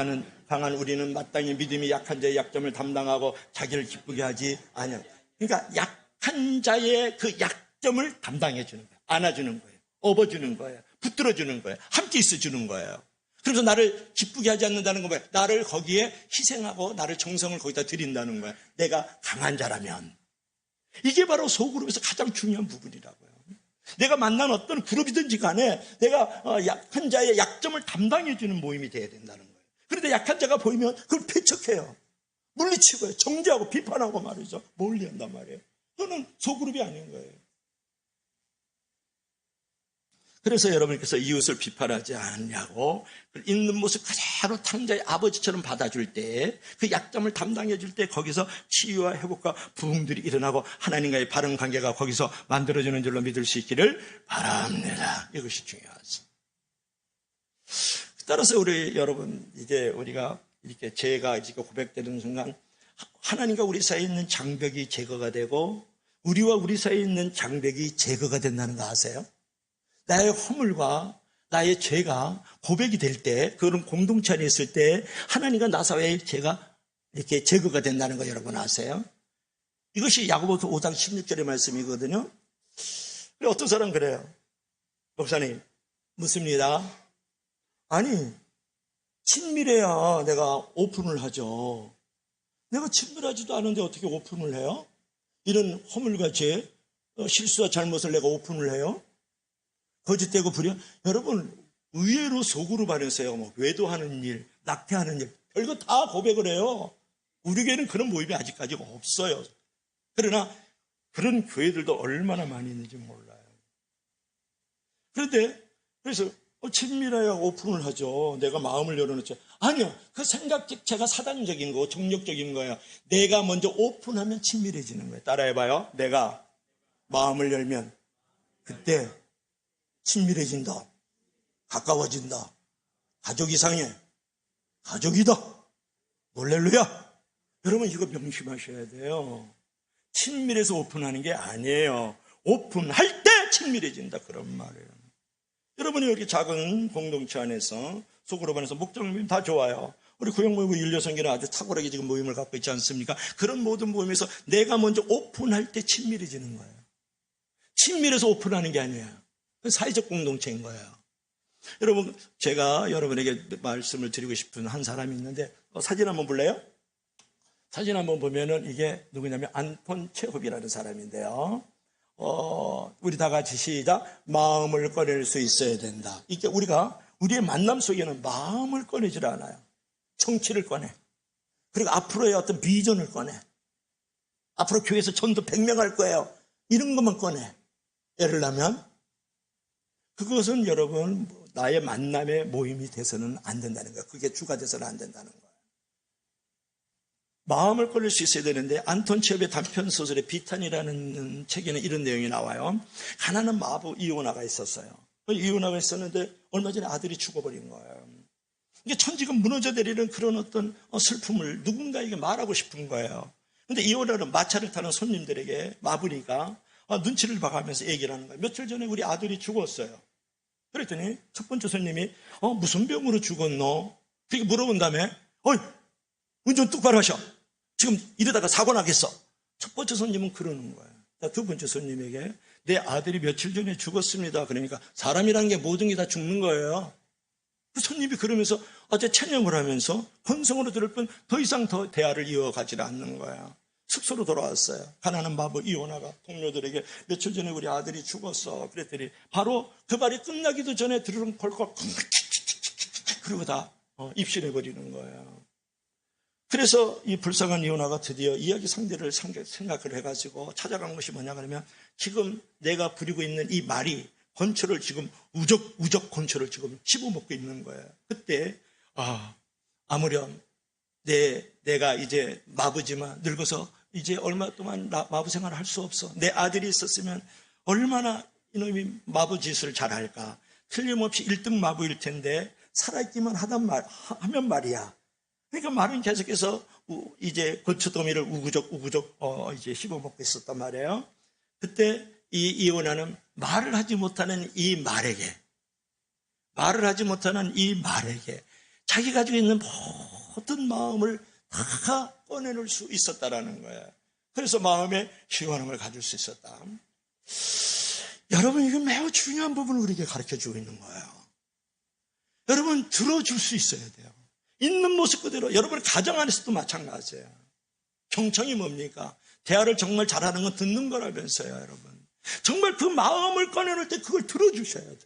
우리는 마땅히 믿음이 약한 자의 약점을 담당하고 자기를 기쁘게 하지 아니하다. 그러니까 약한 자의 그 약점을 담당해 주는 거예요. 안아주는 거예요. 업어주는 거예요. 붙들어주는 거예요. 함께 있어주는 거예요. 그래서 나를 기쁘게 하지 않는다는 건 뭐예요? 나를 거기에 희생하고 나를 정성을 거기다 드린다는 거예요. 내가 강한 자라면. 이게 바로 소그룹에서 가장 중요한 부분이라고요. 내가 만난 어떤 그룹이든지 간에 내가 약한 자의 약점을 담당해주는 모임이 돼야 된다는 거예요. 그런데 약한 자가 보이면 그걸 배척해요. 물리치고요. 정죄하고 비판하고 말이죠. 멀리한단 말이에요. 그거는 소그룹이 아닌 거예요. 그래서 여러분께서 이웃을 비판하지 않냐고 있는 모습 그대로 탕자의 아버지처럼 받아줄 때 그 약점을 담당해 줄 때 거기서 치유와 회복과 부흥들이 일어나고 하나님과의 바른 관계가 거기서 만들어지는 줄로 믿을 수 있기를 바랍니다. 이것이 중요하죠. 따라서 우리 여러분 이제 우리가 이렇게 죄가 이렇게 고백되는 순간 하나님과 우리 사이에 있는 장벽이 제거가 되고 우리와 우리 사이에 있는 장벽이 제거가 된다는 거 아세요? 나의 허물과 나의 죄가 고백이 될 때, 그런 공동체 안에 있을 때 하나님과 나 사이의 죄가 이렇게 제거가 된다는 거 여러분 아세요? 이것이 야고보서 5장 16절의 말씀이거든요. 어떤 사람 그래요. 목사님 묻습니다. 아니 친밀해야 내가 오픈을 하죠. 내가 친밀하지도 않은데 어떻게 오픈을 해요? 이런 허물과 죄, 실수와 잘못을 내가 오픈을 해요? 거짓되고 불의한 여러분 의외로 소그룹 안에서요 외도하는 일, 낙태하는 일 별거 다 고백을 해요. 우리 교회는 그런 모임이 아직까지 없어요. 그러나 그런 교회들도 얼마나 많이 있는지 몰라요. 그런데 그래서 친밀해야 오픈을 하죠. 내가 마음을 열어놓죠. 아니요, 그 생각 자체가 사단적인 거고 정력적인 거예요. 내가 먼저 오픈하면 친밀해지는 거예요. 따라해봐요. 내가 마음을 열면 그때 친밀해진다. 가까워진다. 가족 이상해. 가족이다. 할렐루야. 여러분 이거 명심하셔야 돼요. 친밀해서 오픈하는 게 아니에요. 오픈할 때 친밀해진다. 그런 말이에요. 여러분이 이렇게 작은 공동체 안에서 소그룹 안에서 목장 모임 다 좋아요. 우리 구역모임 윤려성기는 아주 탁월하게 지금 모임을 갖고 있지 않습니까? 그런 모든 모임에서 내가 먼저 오픈할 때 친밀해지는 거예요. 친밀해서 오픈하는 게 아니에요. 사회적 공동체인 거예요. 여러분 제가 여러분에게 말씀을 드리고 싶은 한 사람이 있는데 사진 한번 볼래요? 사진 한번 보면은 이게 누구냐면 안톤 체홉이라는 사람인데요. 우리 다 같이 시작. 마음을 꺼낼 수 있어야 된다. 이게 우리의 만남 속에는 마음을 꺼내질 않아요. 정치를 꺼내. 그리고 앞으로의 어떤 비전을 꺼내. 앞으로 교회에서 전도 100명 할 거예요. 이런 것만 꺼내. 예를 들면 그것은 여러분 나의 만남의 모임이 돼서는 안 된다는 거예요. 그게 주가 돼서는 안 된다는 거예요. 마음을 꺼낼 수 있어야 되는데 안톤 체홉의 단편소설의 비탄이라는 책에는 이런 내용이 나와요. 가난한 마부 이오나가 있었어요. 이오나가 있었는데 얼마 전에 아들이 죽어버린 거예요. 이게 천지가 무너져 내리는 그런 어떤 슬픔을 누군가에게 말하고 싶은 거예요. 근데 이오나는 마차를 타는 손님들에게 마부리가 눈치를 봐가면서 얘기를 하는 거예요. 며칠 전에 우리 아들이 죽었어요. 그랬더니 첫 번째 손님이 무슨 병으로 죽었노? 그렇게 물어본 다음에 운전 똑바로 하셔. 지금 이러다가 사고 나겠어. 첫 번째 손님은 그러는 거예요. 두 번째 손님에게 내 아들이 며칠 전에 죽었습니다. 그러니까 사람이라는 게 모든 게 다 죽는 거예요. 그 손님이 그러면서 어제 체념을 하면서 건성으로 들을 뿐 더 이상 더 대화를 이어가지 않는 거예요. 숙소로 돌아왔어요. 가난한 마부 이오나가 동료들에게 며칠 전에 우리 아들이 죽었어. 그랬더니 바로 그 말이 끝나기도 전에 들으면 벌컥 그러고 다 입신해버리는 거예요. 그래서 이 불쌍한 이오나가 드디어 이야기 상대를 생각을 해가지고 찾아간 것이 뭐냐 그러면 지금 내가 부리고 있는 이 말이 건초를 지금 우적 건초를 지금 씹어먹고 있는 거예요. 그때 아무렴 내가 이제 마부지만 늙어서 이제 얼마 동안 마부 생활을 할 수 없어. 내 아들이 있었으면 얼마나 이놈이 마부 짓을 잘할까. 틀림없이 1등 마부일 텐데 살아있기만 하면 말이야. 그러니까 말은 계속해서 이제 건초더미를 우구적 이제 씹어먹고 있었단 말이에요. 그때 이 이오나는 말을 하지 못하는 이 말에게 자기 가지고 있는 모든 마음을 다 꺼내놓을 수 있었다라는 거예요. 그래서 마음에 시원함을 가질 수 있었다. 여러분, 이거 매우 중요한 부분을 우리에게 가르쳐주고 있는 거예요. 여러분, 들어줄 수 있어야 돼요. 있는 모습 그대로. 여러분 가정 안에서도 마찬가지예요. 경청이 뭡니까? 대화를 정말 잘하는 건 듣는 거라면서요, 여러분. 정말 그 마음을 꺼내놓을 때 그걸 들어주셔야 돼요.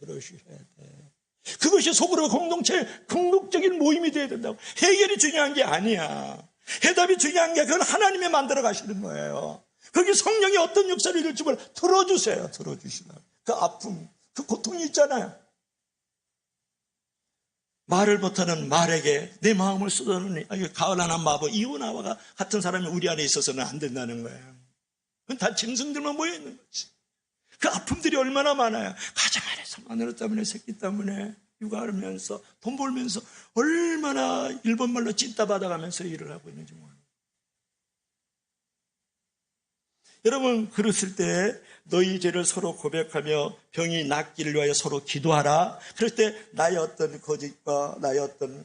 그것이 소그룹 공동체의 궁극적인 모임이 되어야 된다고. 해결이 중요한 게 아니야. 해답이 중요한 게 그건 하나님이 만들어 가시는 거예요. 거기 성령이 어떤 역사를 이룰지 몰라. 들어주세요. 그 아픔, 그 고통이 있잖아요. 말을 못하는 말에게 내 마음을 쏟아놓으니 가을하는 마부 이오나와 같은 사람이 우리 안에 있어서는 안 된다는 거예요. 그건 다 짐승들만 모여있는 거지. 그 아픔들이 얼마나 많아요. 가정 안에서 마누라 때문에 새끼 때문에 육아하면서 돈 벌면서 얼마나 일본말로 찐따 받아가면서 일을 하고 있는지 몰라요. 여러분 그랬을 때 너희 죄를 서로 고백하며 병이 낫기를 위하여 서로 기도하라. 그럴 때 나의 어떤 거짓과 나의 어떤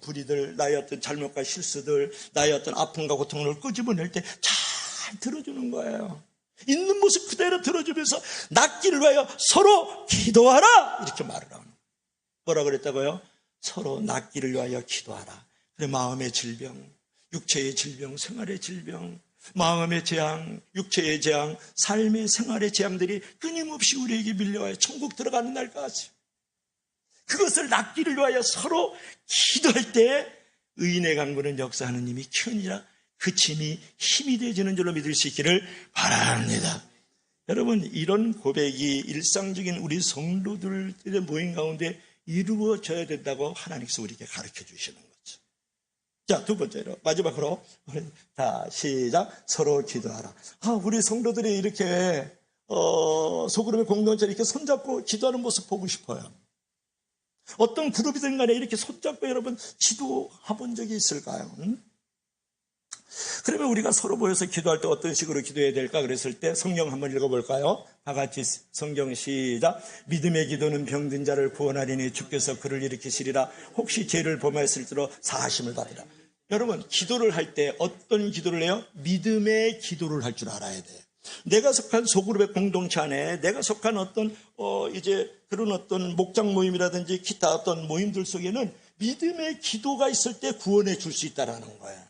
불의들, 나의 어떤 잘못과 실수들, 나의 어떤 아픔과 고통을 끄집어낼 때 잘 들어주는 거예요. 있는 모습 그대로 들어주면서 낫기를 위하여 서로 기도하라 이렇게 말을 하는 거예요. 뭐라 그랬다고요? 서로 낫기를 위하여 기도하라. 그래 마음의 질병, 육체의 질병, 생활의 질병, 마음의 재앙, 육체의 재앙, 삶의 생활의 재앙들이 끊임없이 우리에게 밀려와요. 천국 들어가는 날까지. 그것을 낫기를 위하여 서로 기도할 때 의인의 강구는 역사하는 힘이 키우니라. 그 힘이 힘이 되어지는 줄로 믿을 수 있기를 바랍니다. 여러분 이런 고백이 일상적인 우리 성도들의 모임 가운데 이루어져야 된다고 하나님께서 우리에게 가르쳐 주시는 거죠. 자, 두 번째로 마지막으로 다 시작. 서로 기도하라. 우리 성도들이 이렇게 소그룹의 공동체를 이렇게 손잡고 기도하는 모습 보고 싶어요. 어떤 그룹이든 간에 이렇게 손잡고 여러분 기도해본 적이 있을까요? 그러면 우리가 서로 모여서 기도할 때 어떤 식으로 기도해야 될까 그랬을 때 성경 한번 읽어볼까요? 다 같이 성경 시작. 믿음의 기도는 병든 자를 구원하리니 주께서 그를 일으키시리라. 혹시 죄를 범하였을지로 사하심을 받으라. 여러분 기도를 할 때 어떤 기도를 해요? 믿음의 기도를 할 줄 알아야 돼요. 내가 속한 소그룹의 공동체 안에 내가 속한 어떤 이제 그런 어떤 목장 모임이라든지 기타 어떤 모임들 속에는 믿음의 기도가 있을 때 구원해 줄 수 있다라는 거예요.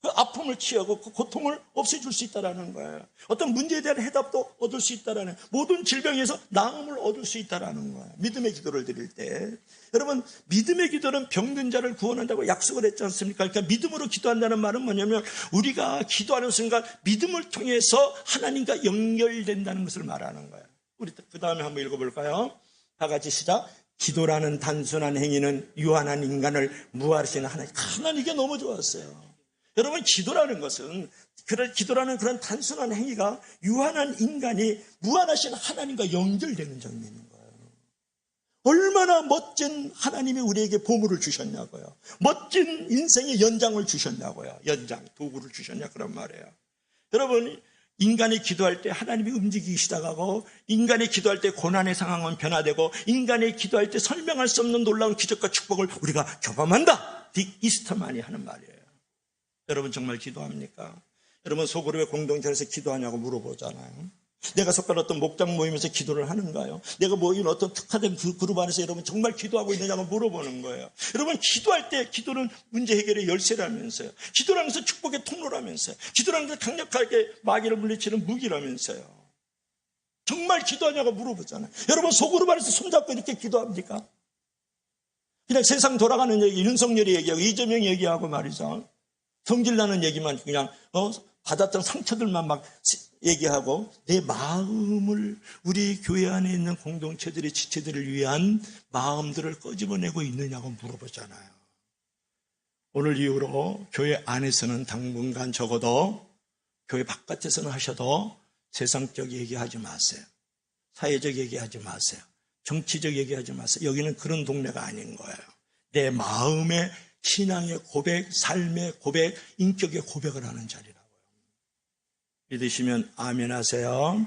그 아픔을 치유하고 그 고통을 없애줄 수 있다는 거예요. 어떤 문제에 대한 해답도 얻을 수 있다는, 모든 질병에서 나음을 얻을 수 있다는 거예요. 믿음의 기도를 드릴 때. 여러분, 믿음의 기도는 병든 자를 구원한다고 약속을 했지 않습니까? 그러니까 믿음으로 기도한다는 말은 뭐냐면 우리가 기도하는 순간 믿음을 통해서 하나님과 연결된다는 것을 말하는 거예요. 우리 그 다음에 한번 읽어볼까요? 다 같이 시작. 기도라는 단순한 행위는 유한한 인간을 무한하시는 하나님. 이게 너무 좋았어요. 여러분, 기도라는 것은, 기도라는 그런 단순한 행위가 유한한 인간이 무한하신 하나님과 연결되는 장면인 거예요. 얼마나 멋진 하나님이 우리에게 보물을 주셨냐고요. 멋진 인생의 연장을 주셨냐고요. 연장, 도구를 주셨냐, 그런 말이에요. 여러분, 인간이 기도할 때 하나님이 움직이기 시작하고, 인간이 기도할 때 고난의 상황은 변화되고, 인간이 기도할 때 설명할 수 없는 놀라운 기적과 축복을 우리가 경험한다. 딕 이스터만이 하는 말이에요. 여러분, 정말 기도합니까? 여러분, 소그룹의 공동체에서 기도하냐고 물어보잖아요. 내가 속한 어떤 목장 모임에서 기도를 하는가요? 내가 모인 어떤 특화된 그룹 안에서 여러분 정말 기도하고 있느냐고 물어보는 거예요. 여러분, 기도할 때 기도는 문제 해결의 열쇠라면서요. 기도라는 것은 축복의 통로라면서요. 기도라는 것은 강력하게 마귀를 물리치는 무기라면서요. 정말 기도하냐고 물어보잖아요. 여러분, 소그룹 안에서 손잡고 이렇게 기도합니까? 그냥 세상 돌아가는 얘기, 윤석열이 얘기하고 이재명이 얘기하고 말이죠. 성질나는 얘기만 그냥 받았던 상처들만 막 얘기하고, 내 마음을, 우리 교회 안에 있는 공동체들의 지체들을 위한 마음들을 끄집어내고 있느냐고 물어보잖아요. 오늘 이후로 교회 안에서는 당분간 적어도, 교회 바깥에서는 하셔도 세상적 얘기하지 마세요. 사회적 얘기하지 마세요. 정치적 얘기하지 마세요. 여기는 그런 동네가 아닌 거예요. 내 마음의 신앙의 고백, 삶의 고백, 인격의 고백을 하는 자리라고요. 믿으시면 아멘 하세요.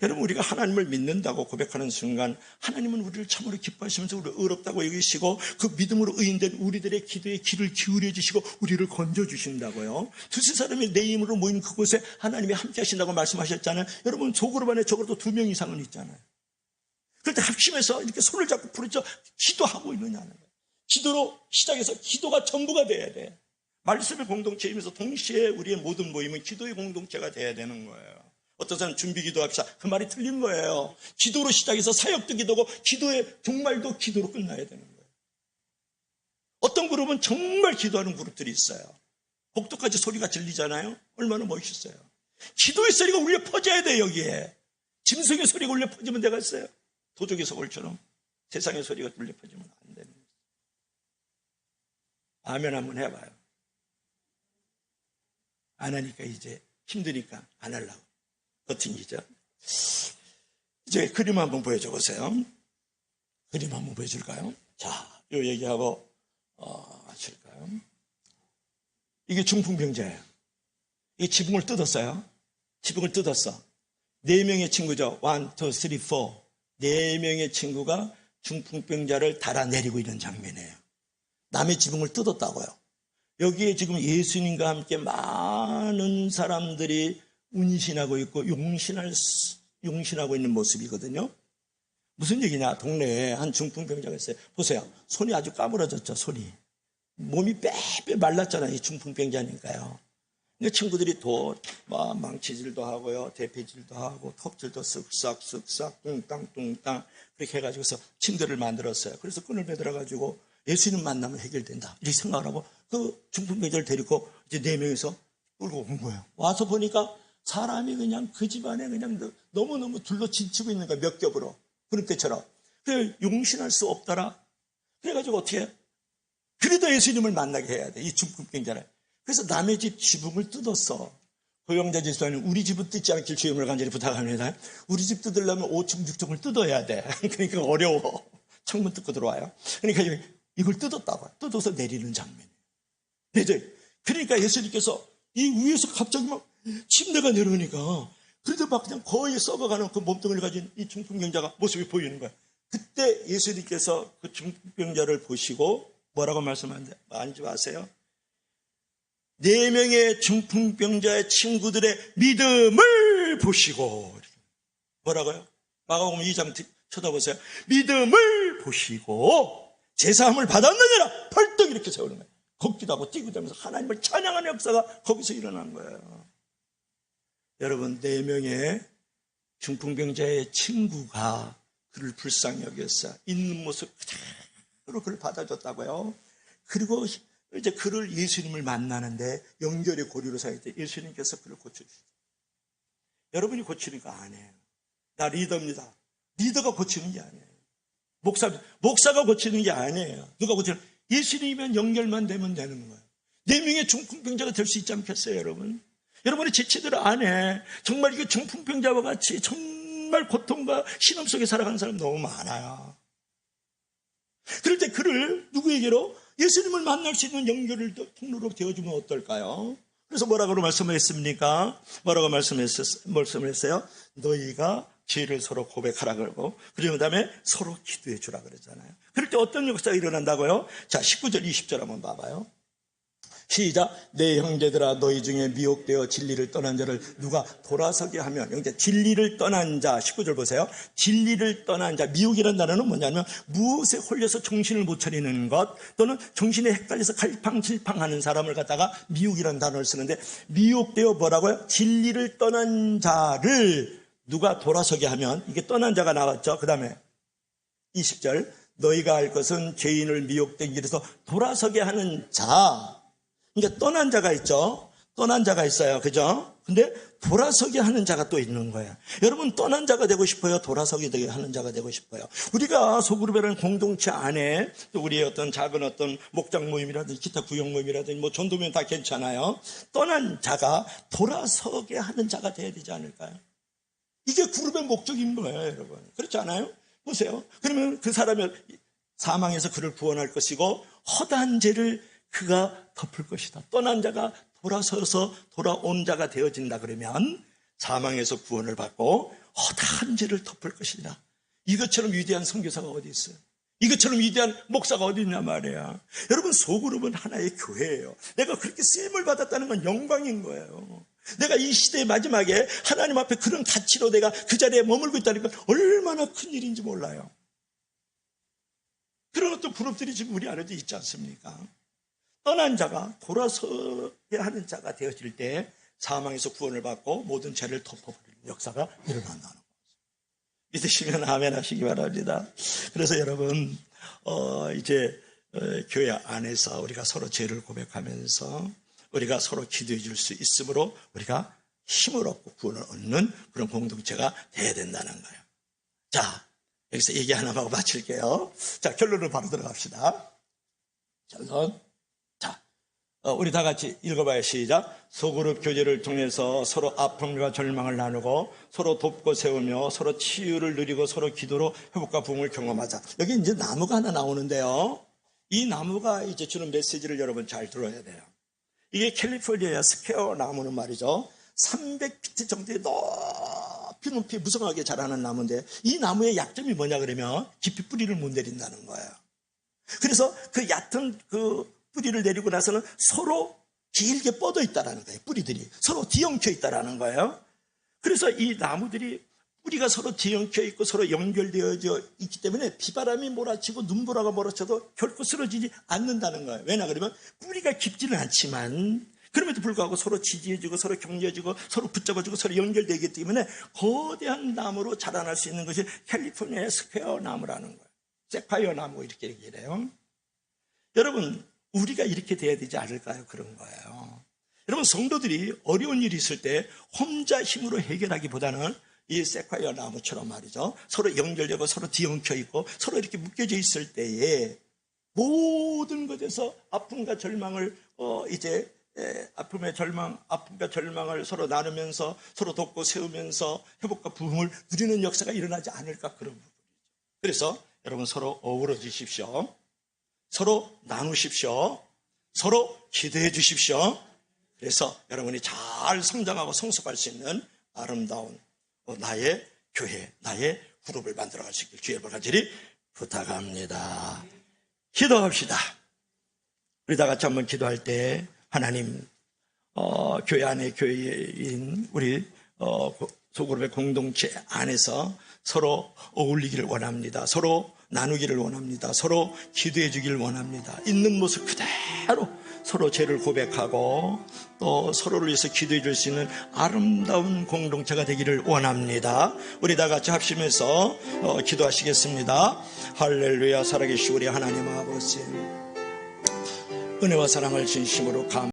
여러분, 우리가 하나님을 믿는다고 고백하는 순간 하나님은 우리를 참으로 기뻐하시면서 우리를 의롭다고 여기시고, 그 믿음으로 의인된 우리들의 기도에 귀를 기울여 주시고 우리를 건져주신다고요. 두세 사람이 내 이름으로 모인 그곳에 하나님이 함께 하신다고 말씀하셨잖아요. 여러분, 소그룹 안에 적어도 2명 이상은 있잖아요. 그럴 때 합심해서 이렇게 손을 잡고 부르짖어 기도하고 있느냐는 거예요. 기도로 시작해서 기도가 전부가 돼야 돼. 말씀의 공동체이면서 동시에 우리의 모든 모임은 기도의 공동체가 돼야 되는 거예요. 어떤 사람은 준비 기도합시다. 그 말이 틀린 거예요. 기도로 시작해서 사역도 기도고, 기도의 종말도 기도로 끝나야 되는 거예요. 어떤 그룹은 정말 기도하는 그룹들이 있어요. 복도까지 소리가 들리잖아요. 얼마나 멋있어요. 기도의 소리가 울려 퍼져야 돼. 여기에 짐승의 소리가 울려 퍼지면 되겠어요? 도적의 소굴처럼 세상의 소리가 울려 퍼지면 안 되는 거예요. 아멘 한번 해봐요. 안 하니까 이제 힘드니까 안 하려고 버팅기죠. 이제 그림 한번 보여줘 보세요. 그림 한번 보여줄까요? 자, 요 얘기하고 하실까요? 이게 중풍병자예요. 이 지붕을 뜯었어요. 지붕을 뜯었어. 4명의 친구죠. 1, 2, 3, 4. 4명의 친구가 중풍병자를 달아내리고 있는 장면이에요. 남의 지붕을 뜯었다고요. 여기에 지금 예수님과 함께 많은 사람들이 운신하고 있고 용신하고 있는 모습이거든요. 무슨 얘기냐? 동네에 한 중풍병자가 있어요. 보세요. 손이 아주 까무러졌죠. 손이. 몸이 빼빼 말랐잖아요. 이 중풍병자니까요. 근데 친구들이 또 망치질도 하고요, 대패질도 하고, 톱질도 쓱싹 뚱땅 그렇게 해가지고서 침대를 만들었어요. 그래서 끈을 매달아가지고 예수님 만나면 해결된다 이렇게 생각을 하고, 그 중풍병자를 데리고 이제 4명이서 끌고 온 거예요. 와서 보니까 사람이 그냥 그 집안에 그냥 너무너무 둘러 진치고 있는 거야. 몇 겹으로. 그런 때처럼. 그래, 용신할 수 없더라. 그래가지고 어떻게 해? 그래도 예수님을 만나게 해야 돼. 이 중풍병자를. 그래서 남의 집 지붕을 뜯었어. 고영자 집사님, 우리 집은 뜯지 않길 주임을 간절히 부탁합니다. 우리 집 뜯으려면 5층, 6층을 뜯어야 돼. 그러니까 어려워. 창문 뜯고 들어와요. 그러니까 이걸 뜯었다고요. 뜯어서 내리는 장면이에요. 그러니까 예수님께서 이 위에서 갑자기 막 침대가 내려오니까, 그래도 막 그냥 거의 썩어가는 그 몸뚱이를 가진 이 중풍병자가 모습이 보이는 거예요. 그때 예수님께서 그 중풍병자를 보시고 뭐라고 말씀하는지 아세요? 4명의 중풍병자의 친구들의 믿음을 보시고, 뭐라고요? 마가복음 2장 쳐다보세요. 믿음을 보시고 제사함을 받았느니라 펄떡 이렇게 세우는 거예요. 걷기도 하고 뛰고 다니면서 하나님을 찬양하는 역사가 거기서 일어난 거예요. 여러분, 4명의 중풍병자의 친구가 그를 불쌍히 여겼어요. 있는 모습 그대로 그를 받아줬다고요. 그리고 이제 그를 예수님을 만나는데 연결의 고리로 서 있을 때 예수님께서 그를 고쳐주시죠. 여러분이 고치는 거 아니에요. 나 리더입니다. 리더가 고치는 게 아니에요. 목사가 고치는 게 아니에요. 누가 고치는? 예수님이면 연결만 되면 되는 거예요. 4명의 중풍병자가 될 수 있지 않겠어요, 여러분? 여러분의 지체들 안에 정말 이게 중풍병자와 같이 정말 고통과 신음 속에 살아가는 사람 너무 많아요. 그럴 때 그를 누구에게로? 예수님을 만날 수 있는 연결을 통로로 되어주면 어떨까요? 그래서 뭐라고 말씀했습니까? 뭐라고 말씀했어요? 너희가 죄를 서로 고백하라 그러고, 그리고 그다음에 서로 기도해 주라 그랬잖아요. 그럴 때 어떤 역사가 일어난다고요? 자, 19절 20절 한번 봐봐요. 시작. 내 형제들아, 너희 중에 미혹되어 진리를 떠난 자를 누가 돌아서게 하면, 형제, 진리를 떠난 자, 19절 보세요. 진리를 떠난 자, 미혹이라는 단어는 뭐냐면 무엇에 홀려서 정신을 못 차리는 것, 또는 정신에 헷갈려서 갈팡질팡하는 사람을 갖다가 미혹이라는 단어를 쓰는데, 미혹되어 뭐라고요? 진리를 떠난 자를 누가 돌아서게 하면, 이게 떠난 자가 나왔죠. 그 다음에 20절. 너희가 알 것은 죄인을 미혹된 길에서 돌아서게 하는 자. 그러니까 떠난 자가 있죠. 떠난 자가 있어요. 그죠? 근데 돌아서게 하는 자가 또 있는 거예요. 여러분, 떠난 자가 되고 싶어요? 돌아서게 되게 하는 자가 되고 싶어요? 우리가 소그룹이라는 공동체 안에 또 우리의 어떤 작은 어떤 목장 모임이라든지 기타 구역 모임이라든지 뭐 전도 모임 다 괜찮아요. 떠난 자가 돌아서게 하는 자가 돼야 되지 않을까요? 이게 그룹의 목적인 거예요, 여러분. 그렇지 않아요? 보세요. 그러면 그 사람이 사망에서 그를 구원할 것이고 허다한 죄를 그가 덮을 것이다. 떠난 자가 돌아서서 돌아온 자가 되어진다 그러면 사망에서 구원을 받고 허다한 죄를 덮을 것이다. 이것처럼 위대한 선교사가 어디 있어요? 이것처럼 위대한 목사가 어디 있냐 말이야. 여러분, 소그룹은 하나의 교회예요. 내가 그렇게 쓰임을 받았다는 건 영광인 거예요. 내가 이 시대의 마지막에 하나님 앞에 그런 가치로 내가 그 자리에 머물고 있다는 건 얼마나 큰 일인지 몰라요. 그런 어떤 그룹들이 지금 우리 안에도 있지 않습니까? 떠난 자가 돌아서게 하는 자가 되어질 때 사망에서 구원을 받고 모든 죄를 덮어버리는 역사가 일어난다는 거죠. 믿으시면 아멘 하시기 바랍니다. 그래서 여러분, 이제 교회 안에서 우리가 서로 죄를 고백하면서 우리가 서로 기도해 줄 수 있으므로 우리가 힘을 얻고 구원을 얻는 그런 공동체가 돼야 된다는 거예요. 자, 여기서 얘기 하나 하고 마칠게요. 자, 결론으로 바로 들어갑시다. 결론. 자, 우리 다 같이 읽어봐요. 시작. 소그룹 교제를 통해서 서로 아픔과 절망을 나누고 서로 돕고 세우며 서로 치유를 누리고 서로 기도로 회복과 부흥을 경험하자. 여기 이제 나무가 하나 나오는데요. 이 나무가 이제 주는 메시지를 여러분 잘 들어야 돼요. 이게 캘리포니아 스퀘어 나무는 말이죠. 300피트 정도의 높이 무성하게 자라는 나무인데 이 나무의 약점이 뭐냐 그러면 깊이 뿌리를 못 내린다는 거예요. 그래서 그 얕은 그 뿌리를 내리고 나서는 서로 길게 뻗어 있다라는 거예요. 뿌리들이 서로 뒤엉켜 있다라는 거예요. 그래서 이 나무들이 뿌리가 서로 뒤엉켜 있고 서로 연결되어져 있기 때문에 비바람이 몰아치고 눈보라가 몰아쳐도 결코 쓰러지지 않는다는 거예요. 왜냐 그러면 뿌리가 깊지는 않지만 그럼에도 불구하고 서로 지지해주고 서로 격려해주고 서로 붙잡아주고 서로 연결되기 때문에 거대한 나무로 자라날 수 있는 것이 캘리포니아 스퀘어 나무라는 거예요. 세콰이어 나무 이렇게 얘기를 해요. 여러분, 우리가 이렇게 돼야 되지 않을까요? 그런 거예요. 여러분, 성도들이 어려운 일이 있을 때 혼자 힘으로 해결하기보다는 이 세콰이어 나무처럼 말이죠. 서로 연결되고 서로 뒤엉켜 있고 서로 이렇게 묶여져 있을 때에 모든 것에서 아픔과 절망을 아픔과 절망을 서로 나누면서 서로 돕고 세우면서 회복과 부흥을 누리는 역사가 일어나지 않을까 그런 부분이죠. 그래서 여러분 서로 어우러 주십시오. 서로 나누십시오. 서로 기도해 주십시오. 그래서 여러분이 잘 성장하고 성숙할 수 있는 아름다운 나의 교회, 나의 그룹을 만들어갈 수 있길 주의 간절히 부탁합니다. 기도합시다. 우리 다 같이 한번 기도할 때 하나님, 교회 안에 교회인 우리 소그룹의 공동체 안에서 서로 어울리기를 원합니다. 서로 나누기를 원합니다. 서로 기도해 주기를 원합니다. 있는 모습 그대로 서로 죄를 고백하고 또 서로를 위해서 기도해 줄 수 있는 아름다운 공동체가 되기를 원합니다. 우리 다 같이 합심해서 기도하시겠습니다. 할렐루야. 살아계시고 우리 하나님 아버지, 은혜와 사랑을 진심으로